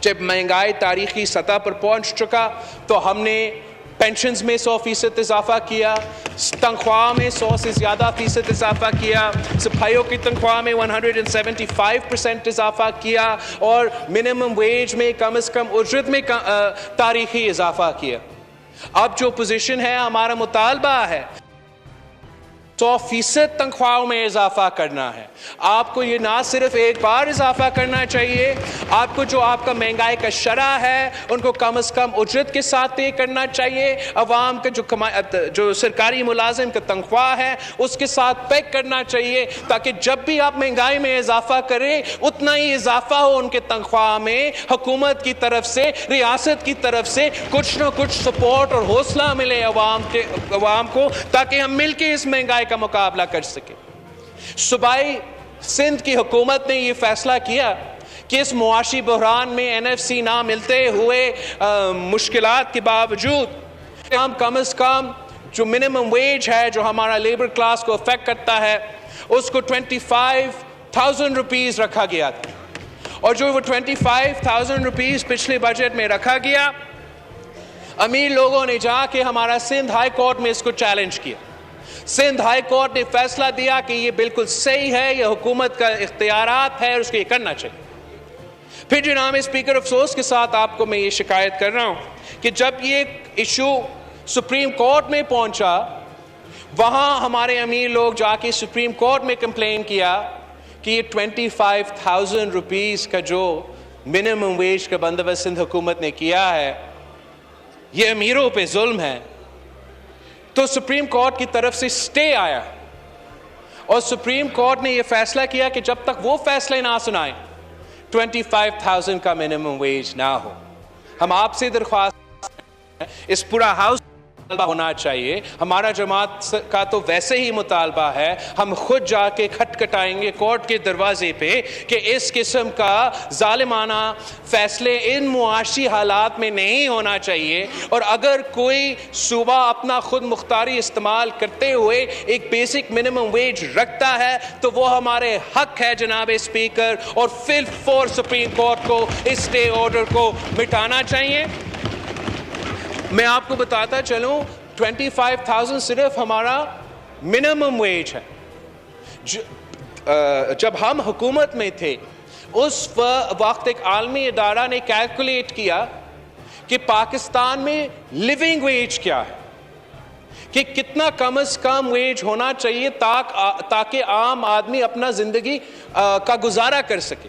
جب مہنگائی تاریخی سطح پر پہنچ چکا تو ہم نے پینشنز میں 100% اضافہ کیا، تنخواہ میں 100 سے زیادہ فیصد اضافہ کیا، سپاہیوں کی تنخواہ میں 175% اضافہ کیا، اور منیمم ویج میں کم از کم اجرت میں تاریخی اضافہ کیا۔ اب جو پوزیشن ہے، ہمارا مطالبہ ہے 100% تنخواہوں میں اضافہ کرنا ہے۔ آپ کو یہ نہ صرف ایک بار اضافہ کرنا چاہیے، آپ کو جو آپ کا مہنگائی کا شرح ہے ان کو کم از کم اجرت کے ساتھ طے کرنا چاہیے، عوام کا جو سرکاری ملازم کا تنخواہ ہے اس کے ساتھ پیک کرنا چاہیے، تاکہ جب بھی آپ مہنگائی میں اضافہ کریں اتنا ہی اضافہ ہو ان کے تنخواہ میں، حکومت کی طرف سے، ریاست کی طرف سے کچھ نہ کچھ سپورٹ اور حوصلہ ملے عوام کو، تاکہ ہم مل کے اس مہنگائی کا مقابلہ کر سکیں۔ صوبائی سندھ کی حکومت نے یہ فیصلہ کیا کہ اس معاشی بحران میں NFC نہ ملتے ہوئے مشکلات کے باوجود ہم کم از کم جو منیمم ویج ہے جو ہمارا لیبر کلاس کو افیکٹ کرتا ہے اس کو 25,000 روپیز رکھا گیا تھا، اور جو وہ 25,000 روپیز پچھلے بجٹ میں رکھا گیا، امیر لوگوں نے جا کے ہمارا سندھ ہائی کورٹ میں اس کو چیلنج کیا۔ سندھ ہائی کورٹ نے فیصلہ دیا کہ یہ بالکل صحیح ہے، یہ حکومت کا اختیارات ہے اور اس کو یہ کرنا چاہیے۔ پھر جناب اسپیکر، افسوس کے ساتھ آپ کو میں یہ شکایت کر رہا ہوں کہ جب یہ ایشو سپریم کورٹ میں پہنچا، وہاں ہمارے امیر لوگ جا کے سپریم کورٹ میں کمپلین کیا کہ یہ 25,000 روپیز کا جو منیمم ویج کا بندوبست سندھ حکومت نے کیا ہے یہ امیروں پہ ظلم ہے۔ تو سپریم کورٹ کی طرف سے سٹے آیا، اور سپریم کورٹ نے یہ فیصلہ کیا کہ جب تک وہ فیصلے نہ سنائیں 25,000 کا منیمم ویج نہ ہو۔ ہم آپ سے درخواست اس پورا ہاؤس ہونا چاہیے. ہمارا جماعت کا تو ویسے ہی مطالبہ ہے, ہم خود جا کے کھٹکھٹائیں گے کورٹ کے دروازے پہ کہ اس قسم کا ظالمانہ فیصلے ان معاشی حالات میں نہیں ہونا چاہیے. اور اگر کوئی صوبہ اپنا خود مختاری استعمال کرتے ہوئے ایک بیسک منیمم ویج رکھتا ہے تو وہ ہمارے حق ہے جناب اسپیکر, اور فی الفور سپریم کورٹ کو اس اسٹے آرڈر کو مٹانا چاہیے. میں آپ کو بتاتا چلوں 25,000 صرف ہمارا منیمم ویج ہے. جب ہم حکومت میں تھے اس وقت ایک عالمی ادارہ نے کیلکولیٹ کیا کہ پاکستان میں لیونگ ویج کیا ہے, کہ کتنا کم از کم ویج ہونا چاہیے تاکہ عام آدمی اپنا زندگی کا گزارا کر سکے.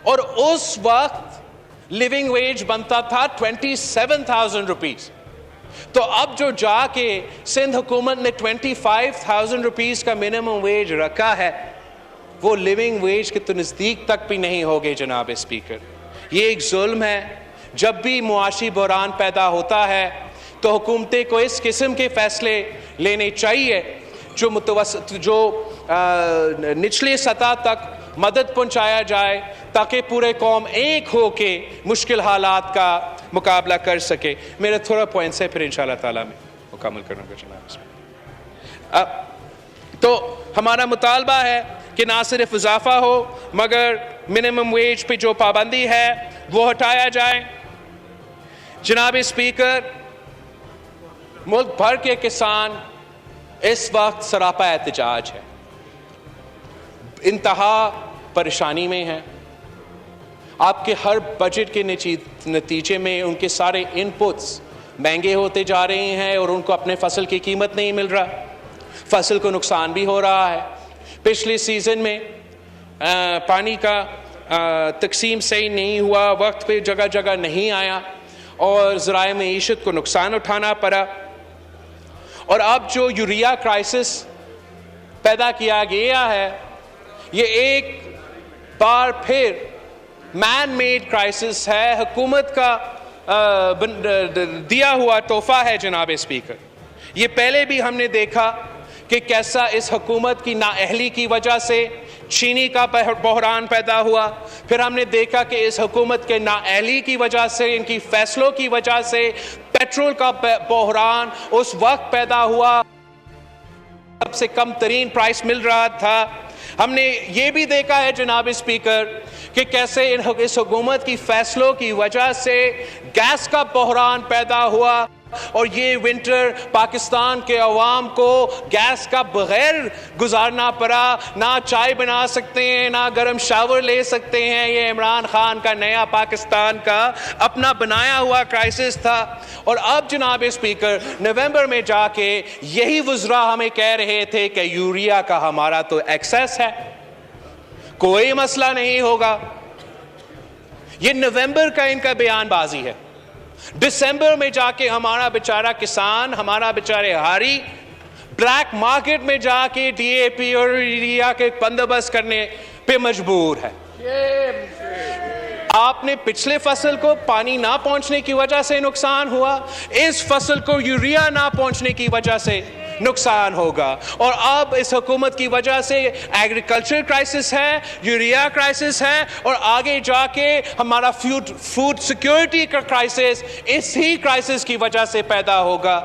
اور اس وقت لیونگ ویج بنتا تھا 27,000 روپیز. تو اب جو جا کے سندھ حکومت نے 25,000 روپیز کا منیمم ویج رکھا ہے وہ لیونگ ویج کے تو نزدیک تک بھی نہیں ہوگے جناب اسپیکر. یہ ایک ظلم ہے. جب بھی معاشی بحران پیدا ہوتا ہے تو حکومتیں کو اس قسم کے فیصلے لینے چاہیے جو نچلی سطح تک مدد پہنچایا جائے تاکہ پورے قوم ایک ہو کے مشکل حالات کا مقابلہ کر سکے. میرا تھوڑا پوائنٹس ہے, پھر انشاءاللہ تعالیٰ میں مکمل کروں گا جناب. تو ہمارا مطالبہ ہے کہ نہ صرف اضافہ ہو مگر منیمم ویج پہ جو پابندی ہے وہ ہٹایا جائے. جناب اسپیکر, ملک بھر کے کسان اس وقت سراپا احتجاج ہے, انتہا پریشانی میں ہے. آپ کے ہر بجٹ کے نتیجے میں ان کے سارے ان پٹس مہنگے ہوتے جا رہے ہیں اور ان کو اپنے فصل کی قیمت نہیں مل رہا, فصل کو نقصان بھی ہو رہا ہے. پچھلے سیزن میں پانی کا تقسیم صحیح نہیں ہوا, وقت پہ جگہ جگہ نہیں آیا اور ذرائع معیشت کو نقصان اٹھانا پڑا. اور اب جو یوریا کرائسس پیدا کیا گیا ہے یہ ایک بار پھر مین میڈ کرائسس ہے, حکومت کا دیا ہوا تحفہ ہے جناب اسپیکر. یہ پہلے بھی ہم نے دیکھا کہ کیسا اس حکومت کی نااہلی کی وجہ سے چینی کا بحران پیدا ہوا, پھر ہم نے دیکھا کہ اس حکومت کے نااہلی کی وجہ سے, ان کی فیصلوں کی وجہ سے پیٹرول کا بحران اس وقت پیدا ہوا سب سے کم ترین پرائس مل رہا تھا. ہم نے یہ بھی دیکھا ہے جناب اسپیکر کہ کیسے اس حکومت کی فیصلوں کی وجہ سے گیس کا بحران پیدا ہوا اور یہ ونٹر پاکستان کے عوام کو گیس کا بغیر گزارنا پڑا. نہ چائے بنا سکتے ہیں, نہ گرم شاور لے سکتے ہیں. یہ عمران خان کا نیا پاکستان کا اپنا بنایا ہوا کرائسس تھا. اور اب جناب اسپیکر نومبر میں جا کے یہی وزراء ہمیں کہہ رہے تھے کہ یوریا کا ہمارا تو ایکسیس ہے, کوئی مسئلہ نہیں ہوگا. یہ نومبر کا ان کا بیان بازی ہے. دسمبر میں جا کے ہمارا بیچارہ کسان, ہمارا بیچارے ہاری بلیک مارکیٹ میں جا کے ڈی اے پی اور یوریا کے بندوبست کرنے پہ مجبور ہے. آپ نے پچھلے فصل کو پانی نہ پہنچنے کی وجہ سے نقصان ہوا, اس فصل کو یوریا نہ پہنچنے کی وجہ سے نقصان ہوگا. اور اب اس حکومت کی وجہ سے ایگریکلچر کرائسس ہے, یوریا کرائسس ہے, اور آگے جا کے ہمارا فوڈ سیکیورٹی کا کرائسس اس ہی کرائسس کی وجہ سے پیدا ہوگا.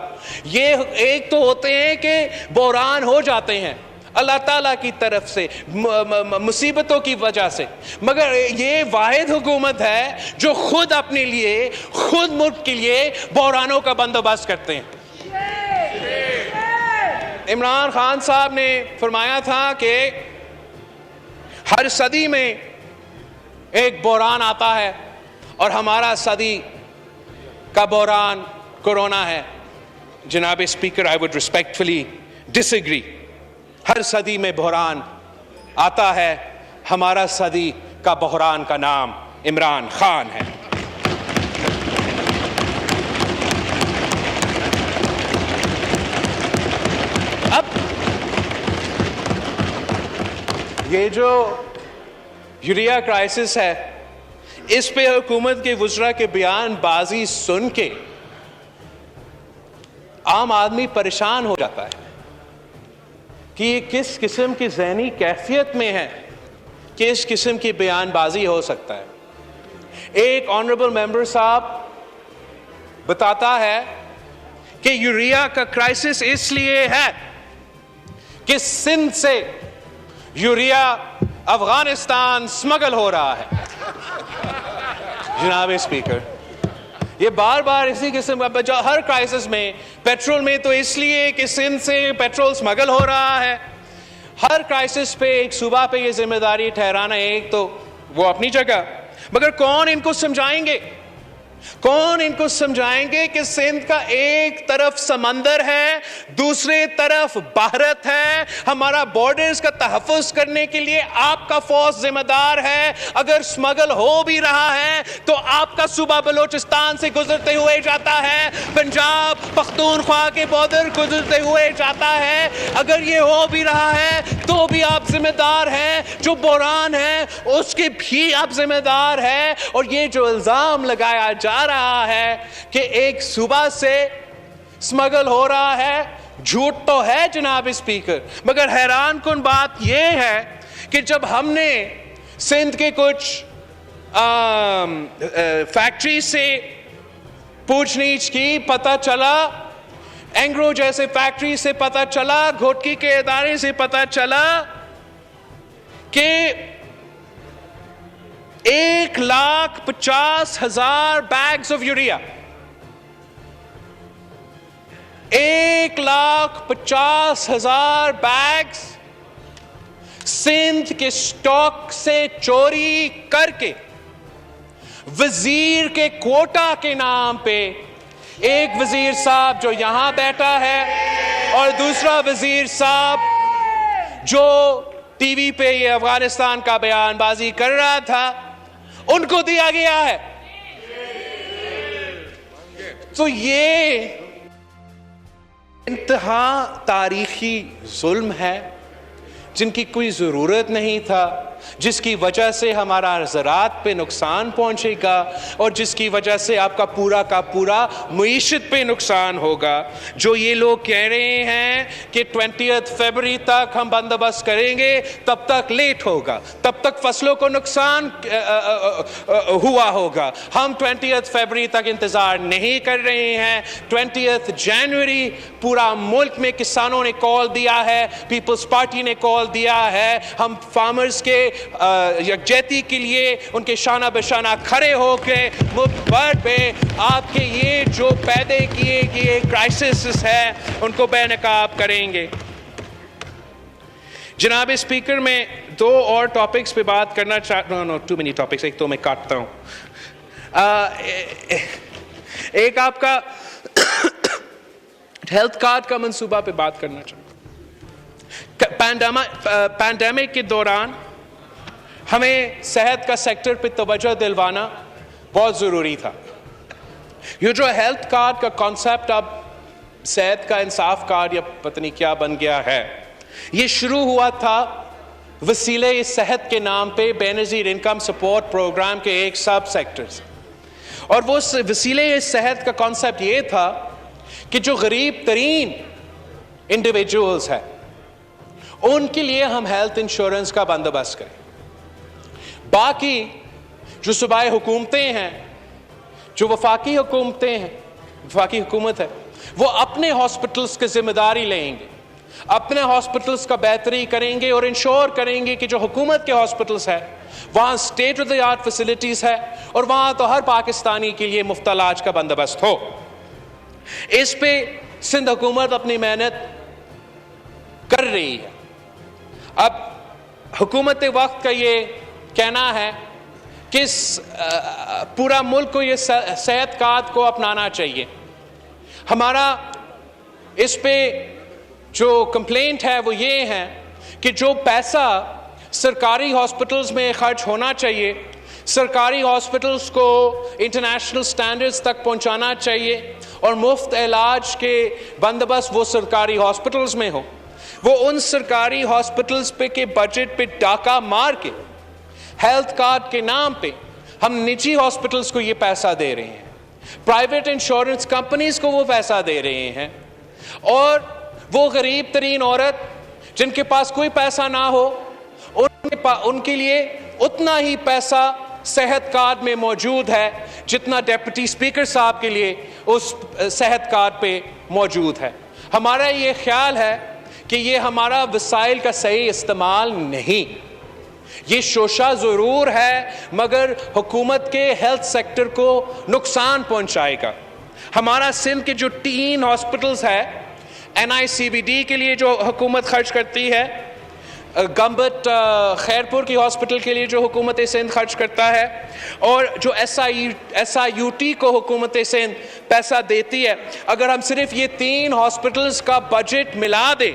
یہ ایک تو ہوتے ہیں کہ بحران ہو جاتے ہیں اللہ تعالیٰ کی طرف سے مصیبتوں کی وجہ سے, مگر یہ واحد حکومت ہے جو خود اپنے لیے, خود ملک کے لیے بحرانوں کا بندوبست کرتے ہیں. عمران خان صاحب نے فرمایا تھا کہ ہر صدی میں ایک بحران آتا ہے اور ہمارا صدی کا بحران کورونا ہے. جناب speaker, I would respectfully disagree. ہر صدی میں بحران آتا ہے, ہمارا صدی کا بحران کا نام عمران خان ہے. اب یہ جو یوریا کرائسس ہے اس پہ حکومت کے وزراء کے بیان بازی سن کے عام آدمی پریشان ہو جاتا ہے کہ یہ کس قسم کی ذہنی کیفیت میں ہے کہ اس قسم کی بیان بازی ہو سکتا ہے. ایک آنریبل ممبر صاحب بتاتا ہے کہ یوریا کا کرائسس اس لیے ہے کہ سندھ سے یوریا افغانستان سمگل ہو رہا ہے. جناب اسپیکر، یہ بار بار اسی قسم کا ہر کرائسس میں، پیٹرول میں تو اس لیے کہ سندھ سے پیٹرول سمگل ہو رہا ہے. ہر کرائسس پہ ایک صوبہ پہ یہ ذمہ داری ٹھہرانا ایک تو وہ اپنی جگہ، مگر کون ان کو سمجھائیں گے؟ کون ان کو سمجھائیں گے کہ سندھ کا ایک طرف سمندر ہے، دوسرے طرف بھارت ہے. ہمارا بارڈرز کا تحفظ کرنے کے لیے آپ کا فوج ذمہ دار ہے. اگر سمگل ہو بھی رہا ہے تو آپ کا صوبہ بلوچستان سے گزرتے ہوئے جاتا ہے، پنجاب پختونخوا کے بارڈر گزرتے ہوئے جاتا ہے. اگر یہ ہو بھی رہا ہے تو بھی آپ ذمہ دار ہیں. جو بحران ہے اس کے بھی آپ ذمہ دار ہیں. اور یہ جو الزام لگایا جا رہا ہے کہ ایک صوبہ سے سمگل ہو رہا ہے، جھوٹ تو ہے جناب اسپیکر. مگر حیران کن بات یہ ہے کہ جب ہم نے سندھ کے کچھ فیکٹری سے پوچھ نیچھ کی، پتہ چلا اینگرو جیسے فیکٹری سے پتہ چلا، گھوٹکی کے ادارے سے پتہ چلا کہ 1,50,000 bags of urea, 1,50,000 bags Sindh کے سٹاک سے چوری کر کے وزیر کے کوٹا کے نام پہ، ایک وزیر صاحب جو یہاں بیٹھا ہے اور دوسرا وزیر صاحب جو ٹی وی پہ یہ افغانستان کا بیان بازی کر رہا تھا، ان کو دیا گیا ہے. تو یہ انتہا تاریخی ظلم ہے جن کی کوئی ضرورت نہیں تھا، جس کی وجہ سے ہمارا زراعت پہ نقصان پہنچے گا اور جس کی وجہ سے آپ کا پورا معیشت پہ نقصان ہوگا. جو یہ لوگ کہہ رہے ہیں کہ 20 فروری تک ہم بندوبست کریں گے، تب تک لیٹ ہوگا، تب تک فصلوں کو نقصان ہوا ہوگا. ہم 20 فروری تک انتظار نہیں کر رہے ہیں. 20 جنوری پورا ملک میں کسانوں نے کال دیا ہے، پیپلز پارٹی نے کال دیا ہے. ہم فارمرز کے یکجہتی کے لیے ان کے شانہ بشانہ کھڑے ہو کے ملک بھر پہ آپ کے یہ جو پیدا کیے گئے کرائسس ہے ان کو بے نقاب کریں گے. جناب اسپیکر، میں 2 اور ٹاپکس پہ بات کرنا چاہتا ہوں. ٹو مینی ٹاپکس، ایک تو میں کاٹتا ہوں. ایک آپ کا ہیلتھ کارڈ کا منصوبہ پہ بات کرنا چاہتا ہوں. پینڈیمک کے دوران ہمیں صحت کا سیکٹر پہ توجہ دلوانا بہت ضروری تھا. یہ جو ہیلتھ کارڈ کا کانسیپٹ اب صحت کا انصاف کارڈ یا پتہ نہیں کیا بن گیا ہے، یہ شروع ہوا تھا وسیلہ صحت کے نام پہ بے نظیر انکم سپورٹ پروگرام کے ایک سب سیکٹر سے. اور وہ وسیلہ صحت کا کانسیپٹ یہ تھا کہ جو غریب ترین انڈیویجولز ہیں ان کے لیے ہم ہیلتھ انشورنس کا بندوبست کریں. باقی جو صوبائی حکومتیں ہیں، جو وفاقی حکومتیں ہیں، وفاقی حکومت ہے، وہ اپنے ہاسپٹلز کی ذمہ داری لیں گے، اپنے ہاسپٹلز کا بہتری کریں گے اور انشور کریں گے کہ جو حکومت کے ہاسپٹلز ہیں وہاں state of the art facilities ہے اور وہاں تو ہر پاکستانی کے لیے مفت علاج کا بندوبست ہو. اس پہ سندھ حکومت اپنی محنت کر رہی ہے. اب حکومت وقت کا یہ کہنا ہے کہ پورا ملک کو یہ صحت کارڈ کو اپنانا چاہیے. ہمارا اس پہ جو کمپلینٹ ہے وہ یہ ہے کہ جو پیسہ سرکاری ہاسپٹلز میں خرچ ہونا چاہیے، سرکاری ہاسپٹلز کو انٹرنیشنل سٹینڈرڈز تک پہنچانا چاہیے اور مفت علاج کے بندوبست وہ سرکاری ہاسپٹلز میں ہو، وہ ان سرکاری ہاسپٹلز پہ کے بجٹ پہ ڈاکہ مار کے ہیلتھ کارڈ کے نام پہ ہم نجی ہاسپٹلز کو یہ پیسہ دے رہے ہیں، پرائیویٹ انشورنس کمپنیز کو وہ پیسہ دے رہے ہیں. اور وہ غریب ترین عورت جن کے پاس کوئی پیسہ نہ ہو ان کے لیے اتنا ہی پیسہ صحت کارڈ میں موجود ہے جتنا ڈیپٹی اسپیکر صاحب کے لیے اس صحت کارڈ پہ موجود ہے. ہمارا یہ خیال ہے کہ یہ ہمارا وسائل کا صحیح استعمال نہیں. یہ شوشہ ضرور ہے مگر حکومت کے ہیلتھ سیکٹر کو نقصان پہنچائے گا. ہمارا سندھ کے جو 3 ہاسپٹلز ہے NICBD کے لیے جو حکومت خرچ کرتی ہے, گمبٹ خیرپور کی ہاسپٹل کے لیے جو حکومت سندھ خرچ کرتا ہے, اور جو SIUT کو حکومت سندھ پیسہ دیتی ہے, اگر ہم صرف یہ 3 ہاسپٹلز کا بجٹ ملا دیں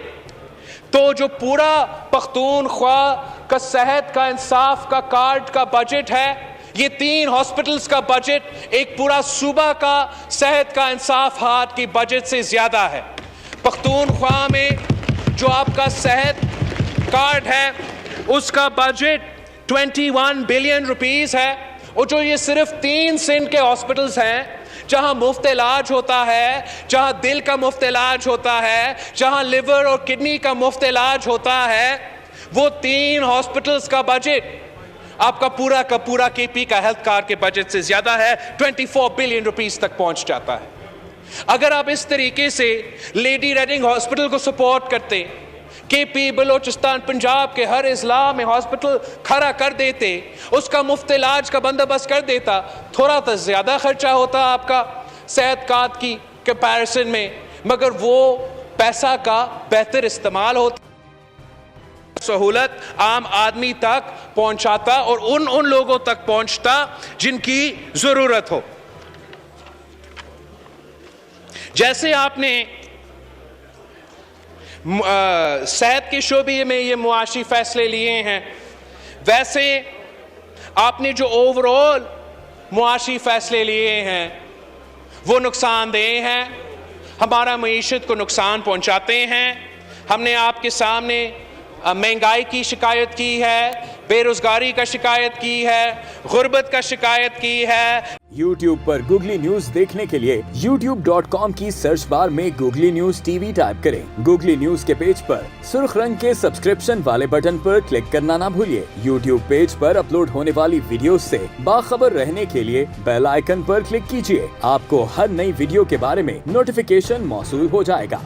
تو جو پورا پختونخوا کا صحت کا انصاف کا کارڈ کا بجٹ ہے, یہ 3 ہاسپٹلز کا بجٹ ایک پورا صوبہ کا صحت کا انصاف ہاتھ کی بجٹ سے زیادہ ہے. پختونخوا میں جو آپ کا صحت کارڈ ہے اس کا بجٹ 21 بلین روپیز ہے, اور جو یہ صرف 3 سندھ کے ہاسپٹلز ہیں جہاں مفت علاج ہوتا ہے, جہاں دل کا مفت علاج ہوتا ہے, جہاں لیور اور کڈنی کا مفت علاج ہوتا ہے, وہ 3 ہاسپٹلز کا بجٹ آپ کا پورا KP کا ہیلتھ کارڈ کے بجٹ سے زیادہ ہے, 24 بلین روپیز تک پہنچ جاتا ہے. اگر آپ اس طریقے سے لیڈی ریڈنگ ہاسپٹل کو سپورٹ کرتے, KP بلوچستان پنجاب کے ہر اضلاع میں ہاسپٹل کھڑا کر دیتے, اس کا مفت علاج کا بندوبست کر دیتا, تھوڑا تو زیادہ خرچہ ہوتا آپ کا صحت کارڈ کی کمپیریزن میں, مگر وہ پیسہ کا بہتر استعمال ہوتا, سہولت عام آدمی تک پہنچاتا اور ان لوگوں تک پہنچتا جن کی ضرورت ہو. جیسے آپ نے صحت کے شعبے میں یہ معاشی فیصلے لیے ہیں, ویسے آپ نے جو اوور آل معاشی فیصلے لیے ہیں وہ نقصان دہ ہیں, ہمارا معیشت کو نقصان پہنچاتے ہیں. ہم نے آپ کے سامنے مہنگائی کی شکایت کی ہے, بے روزگاری کا شکایت کی ہے, غربت کا شکایت کی ہے. YouTube پر گوگلی نیوز دیکھنے کے لیے youtube.com کی سرچ بار میں گوگلی نیوز TV ٹائپ کریں. گوگلی نیوز کے پیج پر سرخ رنگ کے سبسکرپشن والے بٹن پر کلک کرنا نہ بھولیے. YouTube پیج پر اپلوڈ ہونے والی ویڈیوز سے باخبر رہنے کے لیے بیل آئیکن پر کلک کیجیے. آپ کو ہر نئی ویڈیو کے بارے میں نوٹیفیکیشن موصول ہو جائے گا.